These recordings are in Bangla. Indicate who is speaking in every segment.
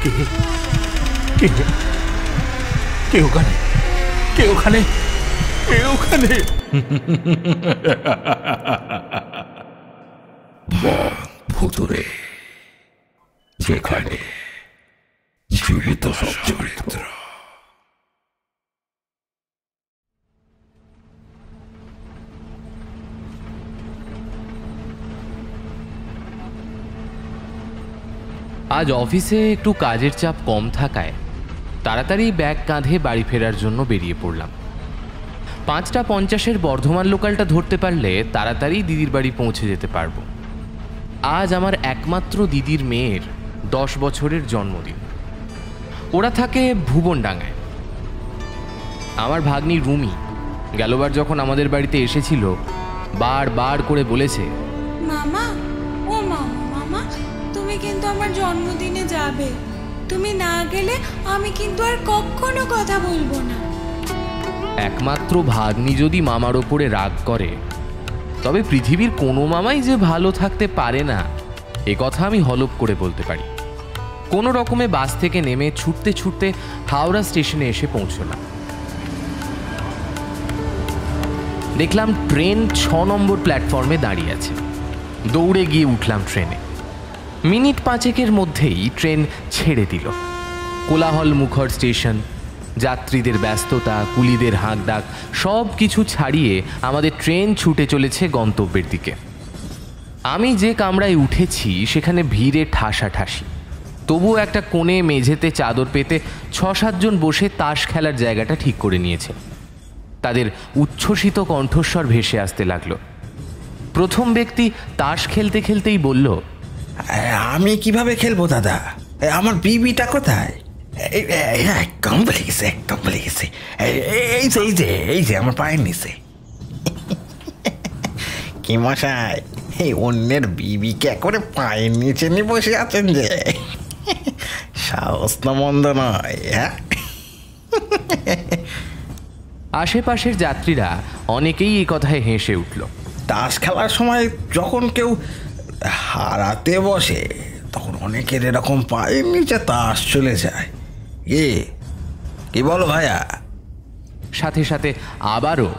Speaker 1: কে কে কে ওখানে? কে ওখানে? কে ওখানে?
Speaker 2: ভুতুরে, যেখানে জীবিত সব চরিত্র।
Speaker 3: আজ অফিসে একটু কাজের চাপ কম থাকায় তাড়াতাড়ি ব্যাগ কাঁধে বাড়ি ফেরার জন্য বেরিয়ে পড়লাম। 5:50 বর্ধমান লোকালটা ধরতে পারলে তাড়াতাড়ি দিদির বাড়ি পৌঁছে যেতে পারবো। আজ আমার একমাত্র দিদির মেয়ের 10 বছরের জন্মদিন। ওরা থাকে ভুবনডাঙ্গায়। আমার ভাগ্নি রুমি গেলবার যখন আমাদের বাড়িতে এসেছিল বারবার করে বলেছে,
Speaker 4: মামা, ও মামা, মামা তুমি কিন্তু আমার জন্মদিনে যাবে। তুমি না গেলে আমি কিন্তু আর কখনো কথা বলবো না।
Speaker 3: একমাত্র ভাগ্নি যদি মামার ওপরে রাগ করে তবে পৃথিবীর কোনো মামাই যে ভালো থাকতে পারে না এ কথা আমি হলপ করে বলতে পারি। কোনো রকমে বাস থেকে নেমে ছুটতে ছুটতে হাওড়া স্টেশনে এসে পৌঁছলাম। দেখলাম ট্রেন 6 নম্বর প্ল্যাটফর্মে দাঁড়িয়ে আছে। দৌড়ে গিয়ে উঠলাম ট্রেনে। মিনিট 5-এর মধ্যেই ট্রেন ছেড়ে দিল। কোলাহল মুখর স্টেশন, যাত্রীদের ব্যস্ততা, কুলিদের হাঁকডাক সব কিছু ছাড়িয়ে আমাদের ট্রেন ছুটে চলেছে গন্তব্যের দিকে। আমি যে কামরায় উঠেছি সেখানে ভিড়ে ঠাসাঠাসি। তবুও একটা কোণে মেঝেতে চাদর পেতে 6-7 জন বসে তাস খেলার জায়গাটা ঠিক করে নিয়েছে। তাদের উচ্ছ্বসিত কণ্ঠস্বর ভেসে আসতে লাগলো। প্রথম ব্যক্তি তাস খেলতে খেলতেই বলল,
Speaker 2: আমি কিভাবে খেলবো দাদা? আমার বিবিটা কোথায়? একদম বলে গেছে, একদম বলে গেছে। এই যে আমার পায়ের নিচে। কি মশাই, এই অন্যের বিবিকে করে পায়ের নিচে নিয়ে বসে আছেন যে, সাহস না মন্দ নয়। হ্যাঁ,
Speaker 3: আশেপাশের যাত্রীরা অনেকেই এই কথায় হেসে উঠল।
Speaker 2: তাস খেলার সময় যখন কেউ হারাতে বসে তখন অনেকের এরকম পায়ের নিচে তাস চলে যায়। কি বলো ভাইয়া?
Speaker 3: সাথে সাথে আবারও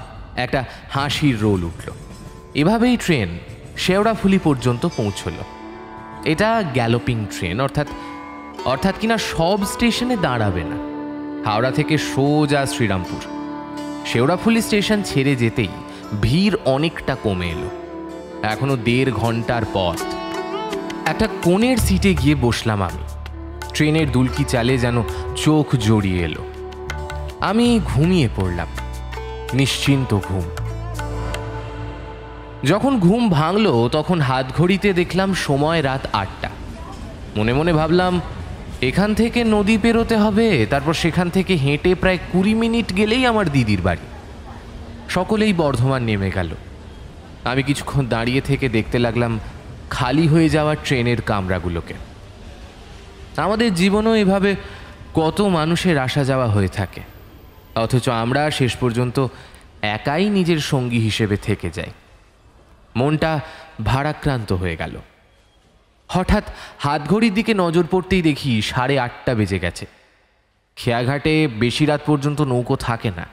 Speaker 3: একটা হাসির রোল উঠল। এভাবেই ট্রেন শেওড়াফুলি পর্যন্ত পৌঁছল। এটা গ্যালোপিং ট্রেন, অর্থাৎ কিনা সব স্টেশনে দাঁড়াবে না। হাওড়া থেকে সোজা শ্রীরামপুর। শেওড়াফুলি স্টেশন ছেড়ে যেতেই ভিড় অনেকটা কমে এলো। এখনো 1.5 ঘন্টার পথ। একটা কোণের সিটে গিয়ে বসলাম আমি। ট্রেনের দুলকি চালে যেন চোখ জড়িয়ে এলো। আমি ঘুমিয়ে পড়লাম, নিশ্চিন্ত ঘুম। যখন ঘুম ভাঙলো তখন হাত ঘড়িতে দেখলাম সময় রাত 8টা। মনে মনে ভাবলাম এখান থেকে নদী পেরোতে হবে, তারপর সেখান থেকে হেঁটে প্রায় 20 মিনিট গেলেই আমার দিদির বাড়ি। সকলেই বর্ধমান নেমে গেল। আমি কিছুক্ষণ দাঁড়িয়ে থেকে দেখতে লাগলাম খালি হয়ে যাওয়া ট্রেনের কামরাগুলোকে। আমাদের জীবনেও এভাবে কত মানুষের আসা যাওয়া হয়ে থাকে, অথচ আমরা শেষ পর্যন্ত একাই নিজের সঙ্গী হিসেবে থেকে যাই। মনটা ভারাক্রান্ত হয়ে গেল। হঠাৎ হাতঘড়ির দিকে নজর পড়তেই দেখি 8:30 বেজে গেছে। খেয়াঘাটে বেশি রাত পর্যন্ত নৌকো থাকে না।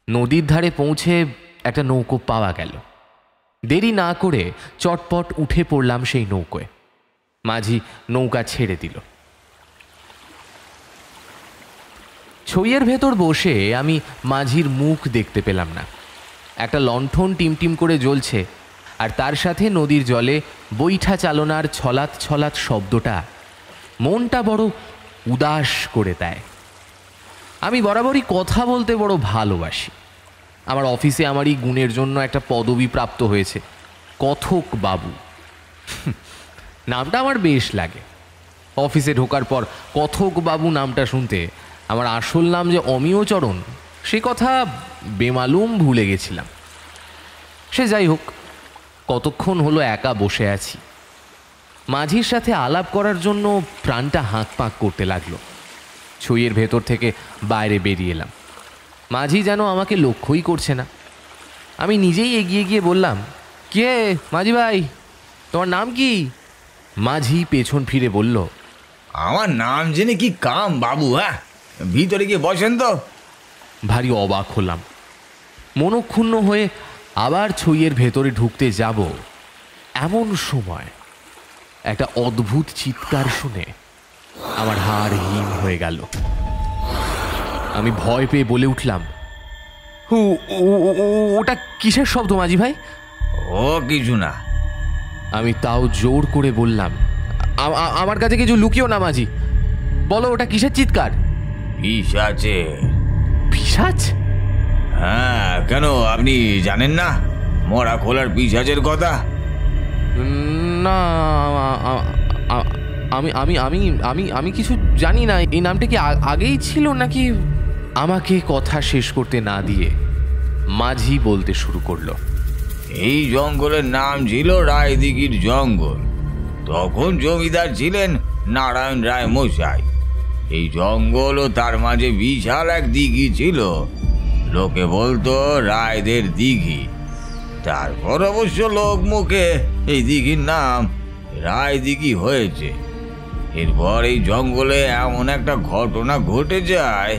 Speaker 3: নদীর ধারে পৌঁছে একটা নৌকো পাওয়া গেল। দেরি না করে চটপট উঠে পড়লাম সেই নৌকোয়। মাঝি নৌকা ছেড়ে দিল। ছইয়ের ভেতর বসে আমি মাঝির মুখ দেখতে পেলাম না। একটা লণ্ঠন টিমটিম করে জ্বলছে, আর তার সাথে নদীর জলে বৈঠা চালনার ছলাৎ ছলাৎ শব্দটা মনটা বড় উদাস করে দেয়। আমি বরাবরই কথা বলতে বড় ভালোবাসি। আমার অফিসে আমারই গুণের জন্য একটা পদবি প্রাপ্ত হয়েছে, কথক বাবু। নামটা আমার বেশ লাগে। অফিসে ঢোকার পর কথক বাবু নামটা শুনতে আমার আসল নাম যে অমিয়চরণ সে কথা বেমালুম ভুলে গেছিলাম। সে যাই হোক, কতক্ষণ হলো একা বসে আছি। মাঝির সাথে আলাপ করার জন্য প্রাণটা হাঁক পাঁক করতে লাগলো। ছইয়ের ভেতর থেকে বাইরে বেরিয়ে এলাম। মাঝি যেন আমাকে লক্ষ্যই করছে না। আমি নিজেই এগিয়ে গিয়ে বললাম, কে মাঝি ভাই, তোমার নাম কি? মাঝি পেছন ফিরে বলল,
Speaker 2: আমার নাম জেনে কি কাম বাবু? হ্যাঁ, ভিতরে গিয়ে বসেন তো।
Speaker 3: ভারী অবাক হলাম। মনক্ষুণ্ণ হয়ে আবার ছইয়ের ভেতরে ঢুকতে যাব, এমন সময় একটা অদ্ভুত চিৎকার শুনে আমার হাড় হিম হয়ে গেল। আমি ভয় পেয়ে বলে উঠলাম, ওটা কিসের শব্দ মাঝি ভাই?
Speaker 2: ও কিছু না।
Speaker 3: আমি তাও জোর করে বললাম, আমার কাছে কিছু লুকিও না মাঝি, বলো ওটা কিসের চিৎকার?
Speaker 2: পিশাচের।
Speaker 3: পিশাচ?
Speaker 2: হ্যাঁ, কেন আপনি জানেন না মরা খোলার পিশাচের কথা?
Speaker 3: না, আমি আমি আমি আমি আমি কিছু জানি না। এই নামটা কি আগেই ছিল নাকি? আমাকে কথা শেষ করতে না দিয়ে মাঝি বলতে শুরু করলো,
Speaker 2: এই জঙ্গলের নাম ছিল রায়দিঘির জঙ্গল। তখন জমিদার ছিলেন নারায়ণ রায় মশাই। এই জঙ্গল ও তার মাঝে বিশাল এক দিঘি ছিল, লোকে বলতো রায়দের দিঘি। তারপর অবশ্য লোক মুখে এই দিঘির নাম রায়দিঘি হয়েছে। এরপর এই জঙ্গলে এমন একটা ঘটনা ঘটে যায়।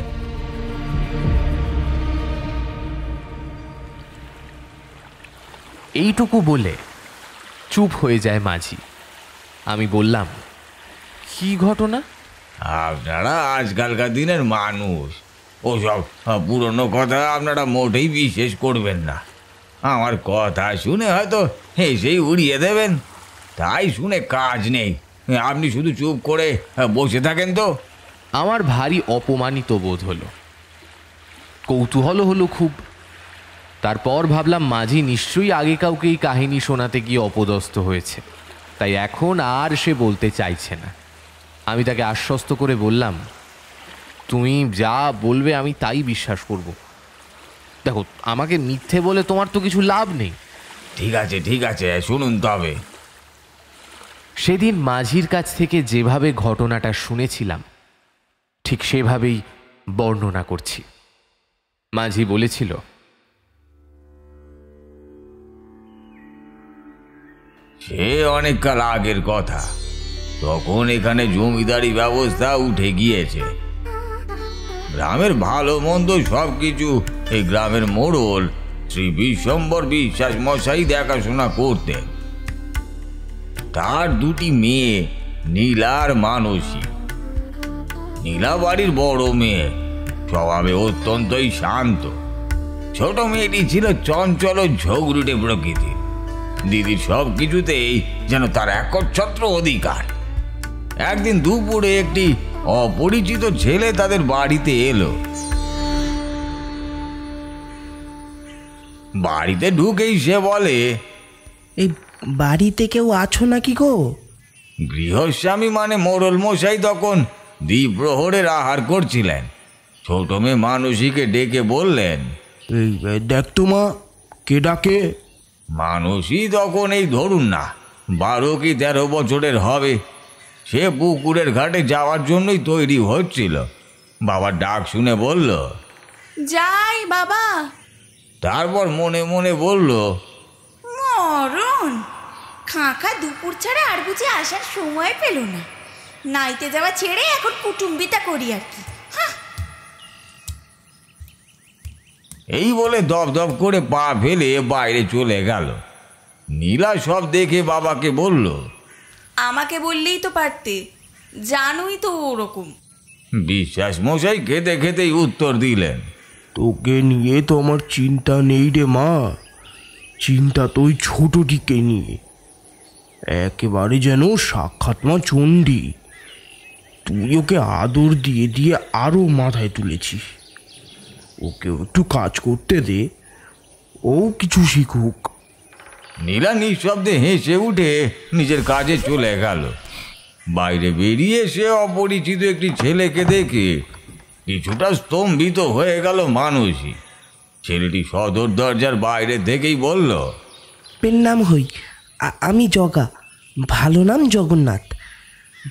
Speaker 3: এইটুকু বলে চুপ হয়ে যায় মাঝি। আমি বললাম, কি ঘটনা?
Speaker 2: আপনারা আজকালকার দিনের মানুষ, ওসব পুরনো কথা আপনারা মোটেই বিশ্বাস করবেন না। আমার কথা শুনে হয়তো হেসেই উড়িয়ে দেবেন, তাই শুনে কাজ নেই। আপনি শুধু চুপ করে বসে থাকেন তো।
Speaker 3: আমার ভারী অপমানিত বোধ হলো, কৌতূহল হলো খুব। তারপর ভাবলাম মাঝি নিশ্চয়ই আগে কাউকে এই কাহিনী শোনাতে গিয়ে অপদস্থ হয়েছে, তাই এখন আর সে বলতে চাইছে না। আমি তাকে আশ্বস্ত করে বললাম, তুমি যা বলবে আমি তাই বিশ্বাস করব। দেখো, আমাকে মিথ্যে বলে তোমার তো কিছু লাভ নেই।
Speaker 2: ঠিক আছে ঠিক আছে, শুনুন তবে।
Speaker 3: সেদিন মাঝির কাছ থেকে যেভাবে ঘটনাটা শুনেছিলাম ঠিক সেভাবেই বর্ণনা করছি। মাঝি বলেছিল,
Speaker 2: সে অনেককাল আগের কথা। তখন এখানে জমিদারি ব্যবস্থা উঠে গিয়েছে। গ্রামের ভালো মন্দ সব কিছু এই গ্রামের মোড়ল শ্রী বিশ্বম্বর বিশ্বাস মশাই দেখাশোনা করতেন। তার দুটি মেয়ে, নীলা আর মানসী। নীলা বাড়ির বড় মেয়ে, স্বভাবে অত্যন্তই শান্ত। ছোট মেয়েটি ছিল চঞ্চল ও ঝগড়ুটে প্রকৃতির। দিদির সব কিছুতেই যেন তার একচ্ছত্র অধিকার। একদিন দুপুরে একটি অপরিচিত ছেলে তাদের বাড়িতে এলো। বাড়িতে ঢুকেই সে বলে,
Speaker 5: এই বাড়িতে কেউ আছো নাকি গো?
Speaker 2: গৃহস্বামী মানে মোড়ল মশাই তখন দ্বিপ্রহরের আহার করছিলেন। ছোট মেয়ে মানসীকে ডেকে বললেন,
Speaker 5: এই দেখ তো মা, কে ডাকে?
Speaker 2: মানসী তখন এই ধরুন না 12 কি 13 বছরের হবে। সে পুকুরের ঘাটে যাওয়ার জন্যই তৈরি হচ্ছিল। বাবার ডাক শুনে বলল,
Speaker 4: যাই বাবা।
Speaker 2: তারপর মনে মনে বলল,
Speaker 4: মরণ খাঁখা দুপুর ছাড়া আর বুঝি আসার সময় পেল না। নাইতে যাওয়া ছেড়ে এখন কুটুম্বিতা করি আর কি।
Speaker 2: এই বলে দপদপ করে পা ফেলে বাইরে চলে গেল। নীলা সব দেখে বাবাকে বলল,
Speaker 4: আমাকে বললেই তো পারতে, জানোই তো ওরকম।
Speaker 2: বিশ্বাস মশাই খেতে খেতেই উত্তর দিলেন,
Speaker 5: তোকে নিয়ে তো আমার চিন্তা নেই রে মা, চিন্তা তো ওই ছোটটিকে নিয়ে। একেবারে যেন সাক্ষাৎ মা চণ্ডী। তুই ওকে আদর দিয়ে দিয়ে আরো মাথায় তুলেছিস। ওকে একটু কাজ করতে দে, ও কিছু শিখুক।
Speaker 2: নীলা নিঃশব্দে হেসে উঠে নিজের কাজে চলে গেল। বাইরে বেরিয়ে সে অপরিচিত একটি ছেলেকে দেখে কিছুটা স্তম্ভিত হয়ে গেল মানসী। ছেলেটি সদর দরজার বাইরে থেকেই বলল,
Speaker 5: পেন নাম হই, আমি জগা, ভালো নাম জগন্নাথ।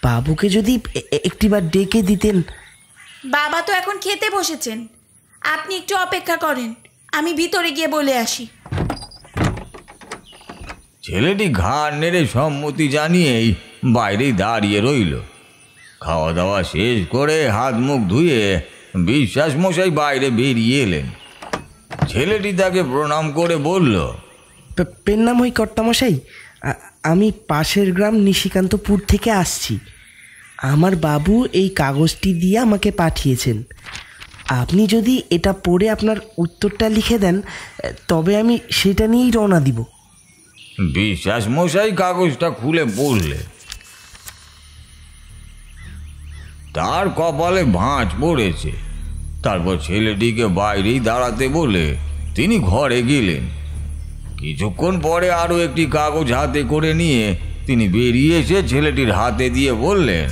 Speaker 5: বাবুকে যদি একটিবার ডেকে দিতেন।
Speaker 4: বাবা তো এখন খেতে বসেছেন, আপনি একটু অপেক্ষা করেন, আমি ভিতরে গিয়ে বলে আসি।
Speaker 2: ছেলেটি ঘাড় নেড়ে সম্মতি জানিয়েই বাইরেই দাঁড়িয়ে রইল। খাওয়া দাওয়া শেষ করে হাত মুখ ধুয়ে বিশ্বাস মশাই বাইরে বেরিয়ে এলেন। ছেলেটি তাকে প্রণাম করে বলল,
Speaker 5: পেন নাম হই কর্তামশাই, আমি পাশের গ্রাম নিশিকান্তপুর থেকে আসছি। আমার বাবু এই কাগজটি দিয়ে আমাকে পাঠিয়েছেন। আপনি যদি এটা পড়ে আপনার উত্তরটা লিখে দেন তবে আমি সেটা নিয়েই রওনা দিব।
Speaker 2: বিশ্বাস মশাই কাগজটা খুলে পড়লেন। তার কপালে ভাঁজ পড়েছে। তারপর ছেলেটিকে বাইরেই দাঁড়াতে বলে তিনি ঘরে গেলেন। কিছুক্ষণ পরে আরও একটি কাগজ হাতে করে নিয়ে তিনি বেরিয়ে এসে ছেলেটির হাতে দিয়ে বললেন,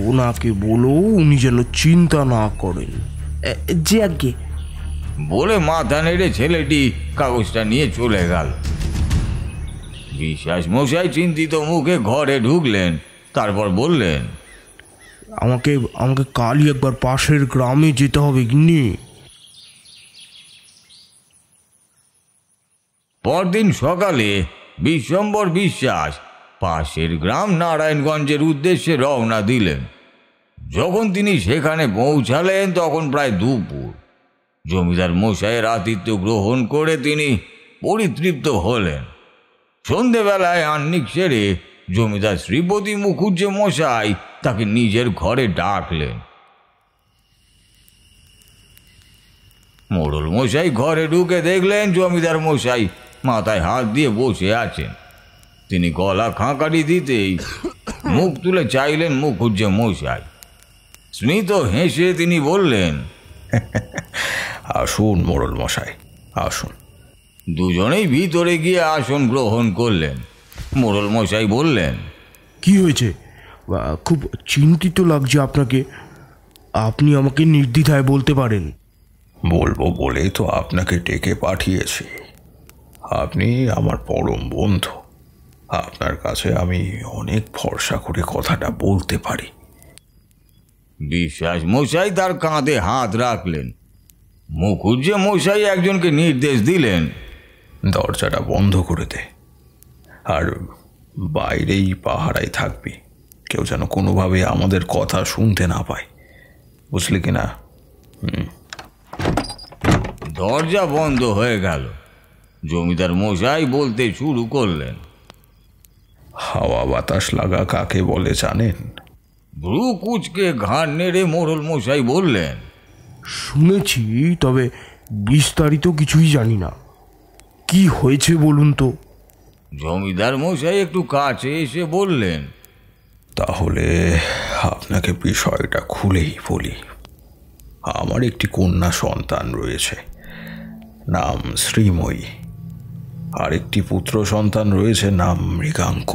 Speaker 5: ওনাকে বলো উনি যেন চিন্তা না করেন। জি আজ্ঞে।
Speaker 2: বলে মাথা নেড়ে ছেলেটি কাগজটা নিয়ে চলে গেল। বিশ্বাস মশাই চিন্তিত মুখে ঘরে ঢুকলেন। তারপর বললেন,
Speaker 5: আমাকে কালই একবার পাশের গ্রামে যেতে হবে গিন্নি।
Speaker 2: পরদিন সকালে বিশ্বম্বর বিশ্বাস পাশের গ্রাম নারায়ণগঞ্জের উদ্দেশ্যে রওনা দিলেন। যখন তিনি সেখানে পৌঁছালেন তখন প্রায় দুপুর। জমিদার মশাইয়ের আতিথ্য গ্রহণ করে তিনি পরিতৃপ্ত হলেন। সন্ধেবেলায় আহ্নিক সেরে জমিদার শ্রীপতি মুখুজ্জে মশাই তাকে নিজের ঘরে ডাকলেন। মোড়ল মশাই ঘরে ঢুকে দেখলেন জমিদার মশাই মাথায় হাত দিয়ে বসে আছেন। তিনি গলা খাঁকারি দিতেই মুখ তুলে চাইলেন মুখুজ্জে মশাই। স্মিত হেসে তিনি বললেন,
Speaker 1: আসুন মোড়ল মশাই, আসুন।
Speaker 2: দুজনেই ভিতরে গিয়ে আসন গ্রহণ করলেন। মোড়ল মশাই বললেন,
Speaker 5: কি হয়েছে? খুব চিন্তিত লাগছে আপনাকে। আপনি আমাকে নির্দ্বিধায় বলতে পারেন।
Speaker 1: বলবো বলেই তো আপনাকে ডেকে পাঠিয়েছি। আপনি আমার পরম বন্ধু। আপনার কাছে আমি অনেক ভরসা করে কথাটা বলতে পারি।
Speaker 2: বিশ্বাস মশাই তার কাঁধে হাত রাখলেন। মুখুজ্জে মশাই একজনকে নির্দেশ দিলেন,
Speaker 1: দরজাটা বন্ধ করে দে, আর বাইরেই পাহারায় থাকবি। কেউ যেন কোনোভাবে আমাদের কথা শুনতে না পায়, বুঝলি কি না?
Speaker 2: দরজা বন্ধ হয়ে গেল। জমিদার মশাই বলতে শুরু করলেন,
Speaker 1: হাওয়া বাতাস লাগা কাকে বলে জানেন?
Speaker 2: ভ্রু কুচকে ঘাড় নেড়ে মোড়ল মশাই বললেন,
Speaker 5: শুনেছি, তবে বিস্তারিত কিছুই জানি না। কি হয়েছে বলুন তো?
Speaker 2: জমিদার মশাই একটু কাছে এসে বললেন,
Speaker 1: তাহলে আপনাকে বিষয়টা খুলেই বলি। আমার একটি কন্যা সন্তান রয়েছে, নাম শ্রীময়ী। আর একটি পুত্র সন্তান রয়েছে, নাম মৃগাঙ্ক।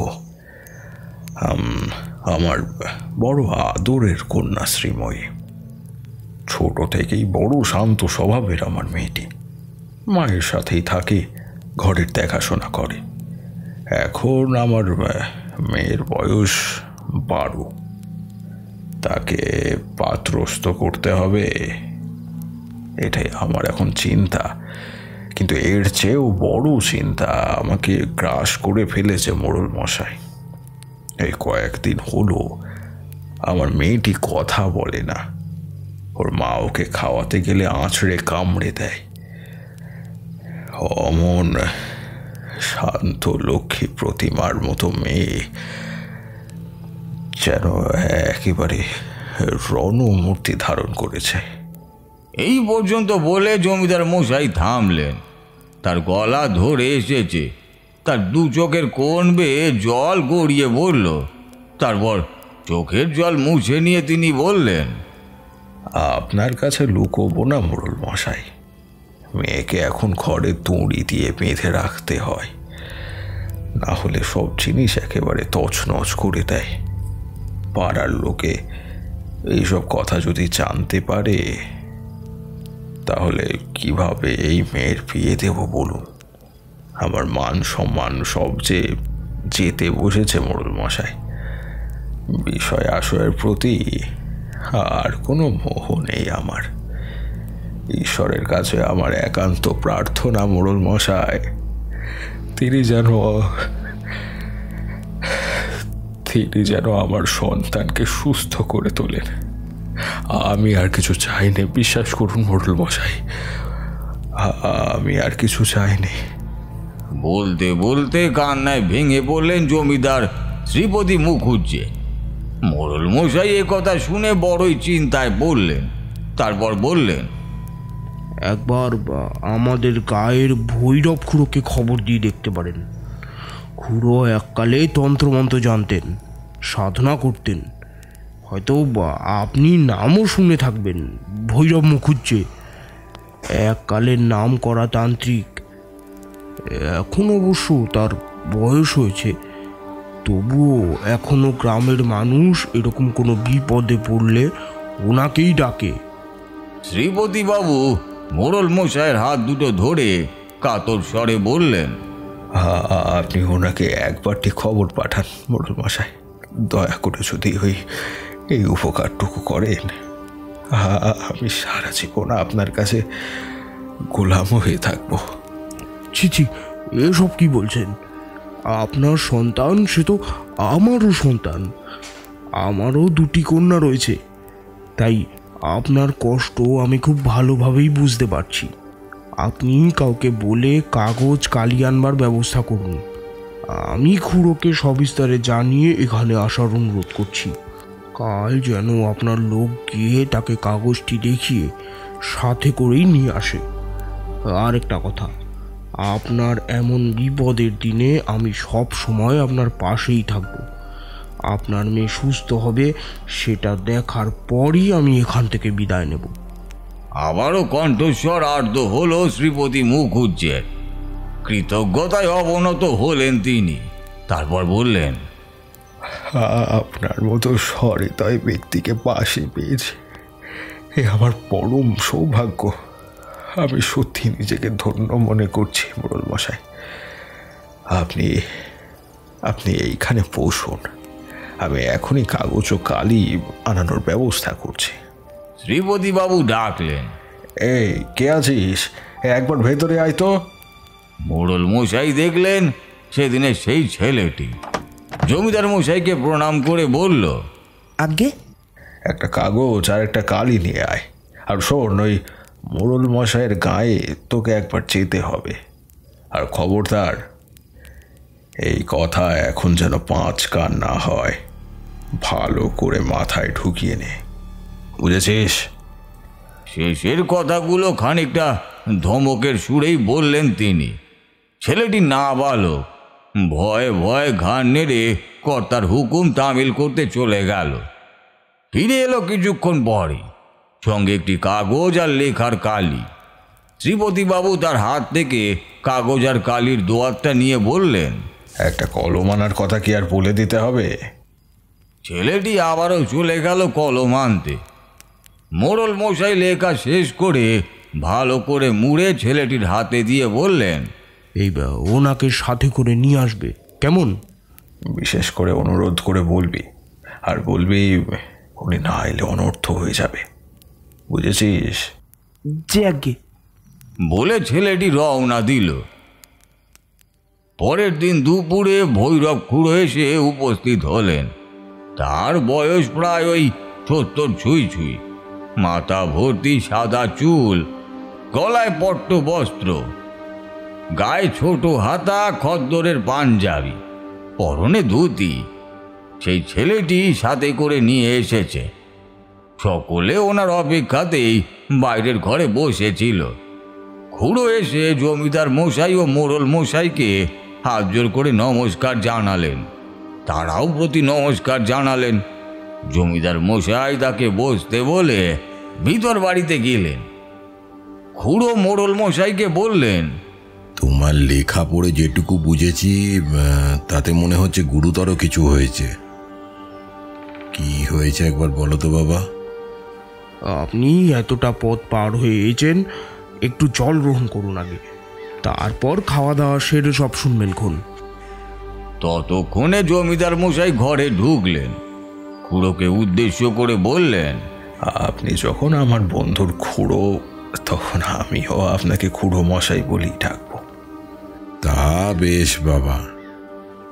Speaker 1: আমার বড় আদরের কন্যা শ্রীময়ী। ছোট থেকেই বড় শান্ত স্বভাবের আমার মেয়েটি। মায়ের সাথেই থাকে, ঘরের দেখাশোনা করে। এখন আমার মেয়ের বয়স 12। তাকে পাত্রস্থ করতে হবে, এটাই আমার এখন চিন্তা। কিন্তু এর চেয়েও বড় চিন্তা আমাকে গ্রাস করে ফেলেছে মোড়ল মশাই। এই কয়েকদিন হলো আমার মেয়েটি কথা বলে না। ওর মা ওকে খাওয়াতে গেলে আঁচড়ে কামড়ে দেয়। অমন শান্ত লক্ষ্মী প্রতিমার মতো মেয়ে যেন একেবারে রণমূর্তি ধারণ করেছে।
Speaker 2: এই পর্যন্ত বলে জমিদার মশাই থামলেন। তার গলা ধরে এসেছে, তার দু চোখের কোণ বেয়ে জল গড়িয়ে পড়ল। তারপর চোখের জল মুছে নিয়ে তিনি বললেন,
Speaker 1: আপনার কাছে লুকোবো না মোড়ল মশাই। মেয়েকে এখন ঘরে দড়ি দিয়ে বেঁধে রাখতে হয়, না হলে সব জিনিস একেবারে তছনছ করে দেয়। পাড়ার লোকে এইসব কথা যদি জানতে পারে তাহলে কিভাবে এই মেয়ের বিয়ে দেব বলুন? আমার মান সম্মান সব যে যেতে বসেছে মোড়ল মশাই। বিষয় আশয়ের প্রতি আর কোনো মোহ নেই আমার। ঈশ্বরের কাছে আমার একান্ত প্রার্থনা মোড়ল মশাই, তিনি যেন আমার সন্তানকে সুস্থ করে তোলেন। আমি আর কিছু চাইনি, বিশ্বাস করুন মোড়ল মশাই, আমি আর কিছু চাইনি।
Speaker 2: বলতে বলতে কান্নায় ভেঙে পড়লেন জমিদার শ্রীপতি মুখুজ্জে। মোড়ল মশাই এ কথা শুনে বড়ই চিন্তায় পড়লেন। তারপর বললেন,
Speaker 5: একবার আমাদের গায়ের ভৈরব খুড়োকে খবর দিয়ে দেখতে পারেন। খুড়ো এককালে তন্ত্রমন্ত্র জানতেন, সাধনা করতেন। হয়তো আপনি নামও শুনে থাকবেন, ভৈরব মুখুজ্জে, এককালের নাম করা তান্ত্রিক। এখন অবশ্য তার বয়স হয়েছে, তবুও এখনো গ্রামের মানুষ এরকম কোনো বিপদে পড়লে ওনাকেই ডাকে।
Speaker 2: শ্রীপতি বাবু মোড়ল মশাইয়ের হাত দুটো ধরে কাতর স্বরে বললেন,
Speaker 1: আপনি ওনাকে একবারটি খবর পাঠান মোড়ল মশাই, দয়া করে যদি এই উপকারটুকু করেন। আমি সারা জীবন আপনার কাছে গোলাম হয়ে থাকবো।
Speaker 5: ছি, এসব কি বলছেন? আপনার সন্তান সে তো আমারও সন্তান, আমারও দুটি কন্যা রয়েছে, তাই আপনার কষ্ট আমি খুব ভালোভাবেই বুঝতে পারছি। আপনি কাউকে বলে কাগজ কালি আনবার ব্যবস্থা করুন। আমি খুড়োকে সবিস্তারে জানিয়ে এখানে আসার অনুরোধ করছি। কাল যেন আপনার লোক গিয়ে তাকে কাগজটি দেখিয়ে সাথে করেই নিয়ে আসে। আর একটা কথা, আপনার এমন বিপদের দিনে আমি সব সময় আপনার পাশেই থাকব। আপনার মেয়ে সুস্থ হবে সেটা দেখার পরই আমি এখান থেকে বিদায় নেব।
Speaker 2: আবারও কণ্ঠস্বর আর্দ্র হলো শ্রীপতি মুখুজ্জের। কৃতজ্ঞতায় অবনত হলেন তিনি। তারপর বললেন,
Speaker 1: আপনার মতো সহৃদয় ব্যক্তিকে পাশে পেয়েছি, এ আমার পরম সৌভাগ্য। আমি সত্যি নিজেকে ধন্য মনে করছি মোড়ল মশাই। আপনি এইখানে বসুন, আমি এখনই কাগজ ও কালি আনানোর ব্যবস্থা করছি।
Speaker 2: শ্রীপতি বাবু ডাকলেন,
Speaker 1: এই কে আছিস, একবার ভেতরে আয় তো।
Speaker 2: মোড়ল মশাই দেখলেন সেদিনের সেই ছেলেটি। জমিদার মশাইকে প্রণাম করে বলল,
Speaker 6: আজ্ঞে।
Speaker 1: একটা কাগজ আর একটা কালি নিয়ে আয়। আর শোন, ওই মোড়ল মশাইয়ের গায়ে তোকে একবার যেতে হবে। আর খবরদার, এই কথা এখন যেন 5 কান না হয়, ভালো করে মাথায় ঢুকিয়ে নে, বুঝেছিস?
Speaker 2: শেষের কথাগুলো খানিকটা ধমকের সুরেই বললেন তিনি। ছেলেটি নাবালক, ভয়ে ভয়ে ঘাড় নেড়ে কর্তার হুকুম তামিল করতে চলে গেল। ফিরে এলো কিছুক্ষণ পরে, সঙ্গে একটি কাগজ আর লেখার কালি। শ্রীপতিবাবু তার হাত থেকে কাগজ আর কালির দোয়াতটা নিয়ে বললেন,
Speaker 1: একটা কলম আনার কথা কি আর বলে দিতে হবে?
Speaker 2: ছেলেটি আবারও চলে গেল কলম আনতে। মোড়ল মশাই লেখা শেষ করে ভালো করে মুড়ে ছেলেটির হাতে দিয়ে বললেন,
Speaker 5: ওনাকে সাথে করে নিয়ে আসবে, কেমন?
Speaker 1: বিশেষ করে অনুরোধ করে বলবি, আর বলবি উনি না এলে অনর্থ হয়ে যাবে, বুঝেছিস?
Speaker 6: যে আজ্ঞে।
Speaker 2: বলে ছেলেটি রওনা দিল। পরের দিন দুপুরে ভৈরব খুড়ো এসে উপস্থিত হলেন। তার বয়স প্রায় ওই 70 ছুঁই ছুঁই, মাথা ভর্তি সাদা চুল, গলায় পট্ট বস্ত্র, গায়ে ছোট হাতা খদ্দরের পাঞ্জাবি, পরনে ধুতি। সেই ছেলেটি সাথে করে নিয়ে এসেছে। সকলে ওনার অপেক্ষাতেই বাইরের ঘরে বসেছিল। খুড়ো এসে জমিদার মশাই ও মোড়ল মশাইকে হাত জোর করে নমস্কার জানালেন। তারাও প্রতি নমস্কার জানালেন। জমিদার মশাই তাকে বসতে বলে ভিতর বাড়িতে গেলেন। খুড়ো মোড়ল মশাইকে বললেন,
Speaker 7: তোমার লেখা পড়ে যেটুকু বুঝেছি তাতে মনে হচ্ছে গুরুতর কিছু হয়েছে। কি হয়েছে একবার বলো তো বাবা।
Speaker 5: আপনি এতটা পথ পার হয়ে এসেছেন, একটু জল গ্রহণ করুন আগে, তারপর খাওয়া দাওয়া সেরে সব শুনবেন খুন।
Speaker 2: ততক্ষণে জমিদার মশাই ঘরে ঢুকলেন। খুড়োকে উদ্দেশ্য করে বললেন,
Speaker 1: আপনি যখন আমার বন্ধুর খুড়ো, তখন আমিও আপনাকে খুড়ো মশাই বলেই ডাকবো।
Speaker 7: তা বেশ বাবা,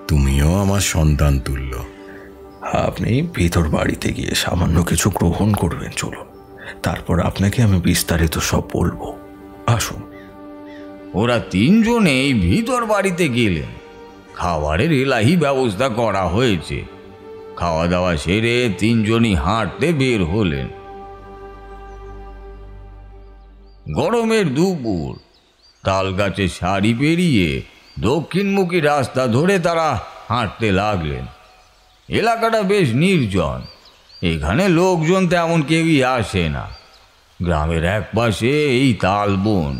Speaker 7: তুমিও আমার সন্তান তুল্য।
Speaker 1: আপনি ভিতর বাড়িতে গিয়ে সামান্য কিছু গ্রহণ করবেন, চলুন। তারপর আপনাকে আমি বিস্তারিত সব বলবো। আসুন।
Speaker 2: ওরা তিনজনেই ভিতর বাড়িতে গেলেন। খাবারের এলাহি ব্যবস্থা করা হয়েছে। খাওয়া দাওয়া সেরে তিনজনই হাঁটতে বের হলেন। গরমের দুপুর, তাল গাছের সারি পেরিয়ে দক্ষিণমুখী রাস্তা ধরে তারা হাঁটতে লাগলেন। এলাকাটা বেশ নির্জন, এখানে লোকজন তেমন কেউই আসে না। গ্রামের এক পাশে এই তাল বন।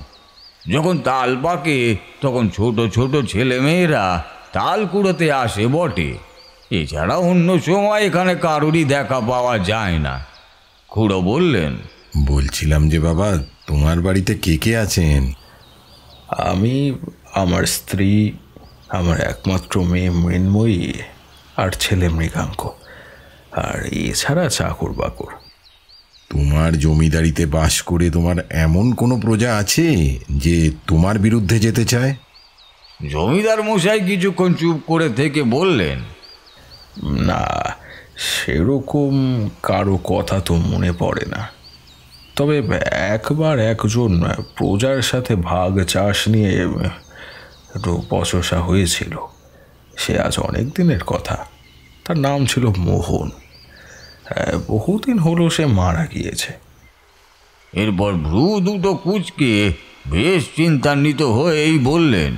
Speaker 2: যখন তাল পাকে তখন ছোট ছোট ছেলেমেয়েরা তাল কুড়োতে আসে বটে, এছাড়া অন্য সময় এখানে কারোরই দেখা পাওয়া যায় না। খুড়ো বললেন,
Speaker 7: বলছিলাম যে বাবা, তোমার বাড়িতে কে কে আছেন?
Speaker 1: আমি, আমার স্ত্রী, আমার একমাত্র মেয়ে মৃন্ময়ী আর ছেলে মৃগাঙ্ক, আর এছাড়া চাকর বাকর।
Speaker 7: তোমার জমিদারিতে বাস করে তোমার এমন কোনো প্রজা আছে যে তোমার বিরুদ্ধে যেতে চায়?
Speaker 2: জমিদার মশাই কিছুক্ষণ চুপ করে থেকে বললেন,
Speaker 1: না, সেরকম কারো কথা তো মনে পড়ে না। তবে একবার একজন প্রজার সাথে ভাগ চাষ নিয়ে একটু বচসা হয়েছিল। সে আজ অনেক দিনের কথা। তার নাম ছিল মোহন। বহুদিন হলো সে মারা গিয়েছে।
Speaker 2: এরপর ভ্রু দুটো কুঁচকে বেশ চিন্তান্বিত হয়েই বললেন,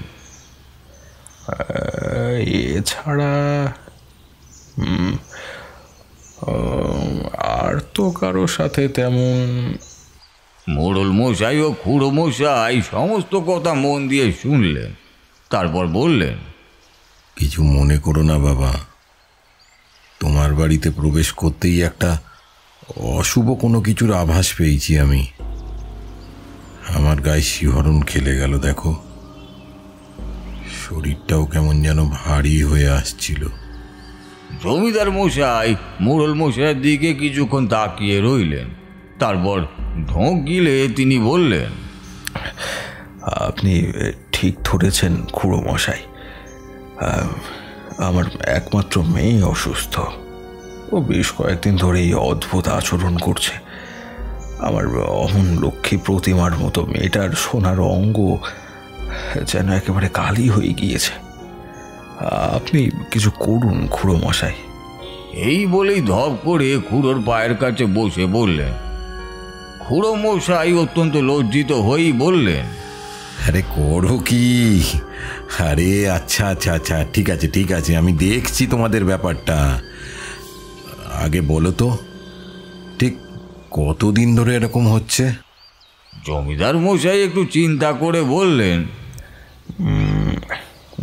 Speaker 1: এছাড়া আর তো কারো সাথে তেমন।
Speaker 2: মোড়ল মশাই ও খুড়ো মশাই সমস্ত কথা মন দিয়ে শুনলেন। তারপর বললেন,
Speaker 7: কিছু মনে করো না বাবা, তোমার বাড়িতে প্রবেশ করতেই একটা অশুভ কোনো কিছুর আভাস পেয়েছি আমি। আমার গায়ে শিহরণ খেলে গেল। দেখো, শরীরটাও কেমন যেন ভারী হয়ে আসছিল।
Speaker 2: জমিদার মশাই মোড়ল মশাইয়ের দিকে কিছুক্ষণ তাকিয়ে রইলেন। তারপর ঢোক গিলে তিনি বললেন,
Speaker 1: আপনি ঠিক ধরেছেন খুড়ো মশাই। আমার একমাত্র মেয়ে অসুস্থ। ও বেশ কয়েকদিন ধরে এই অদ্ভুত আচরণ করছে। আমার অমন লক্ষ্মী প্রতিমার মতো মেয়েটার সোনার অঙ্গ যেন একেবারে কালি হয়ে গিয়েছে। আপনি কিছু করুন খুড়ো মশাই।
Speaker 2: এই বলেই ধপ করে খুড়োর পায়ের কাছে বসে বললেন। খুড়ো মশাই অত্যন্ত লজ্জিত হয়েই বললেন,
Speaker 7: আরে করো কি? আরে আচ্ছা আচ্ছা আচ্ছা, ঠিক আছে ঠিক আছে, আমি দেখছি তোমাদের ব্যাপারটা। আগে বলো তো, ঠিক কতদিন ধরে এরকম হচ্ছে?
Speaker 2: জমিদার মশাই একটু চিন্তা করে বললেন,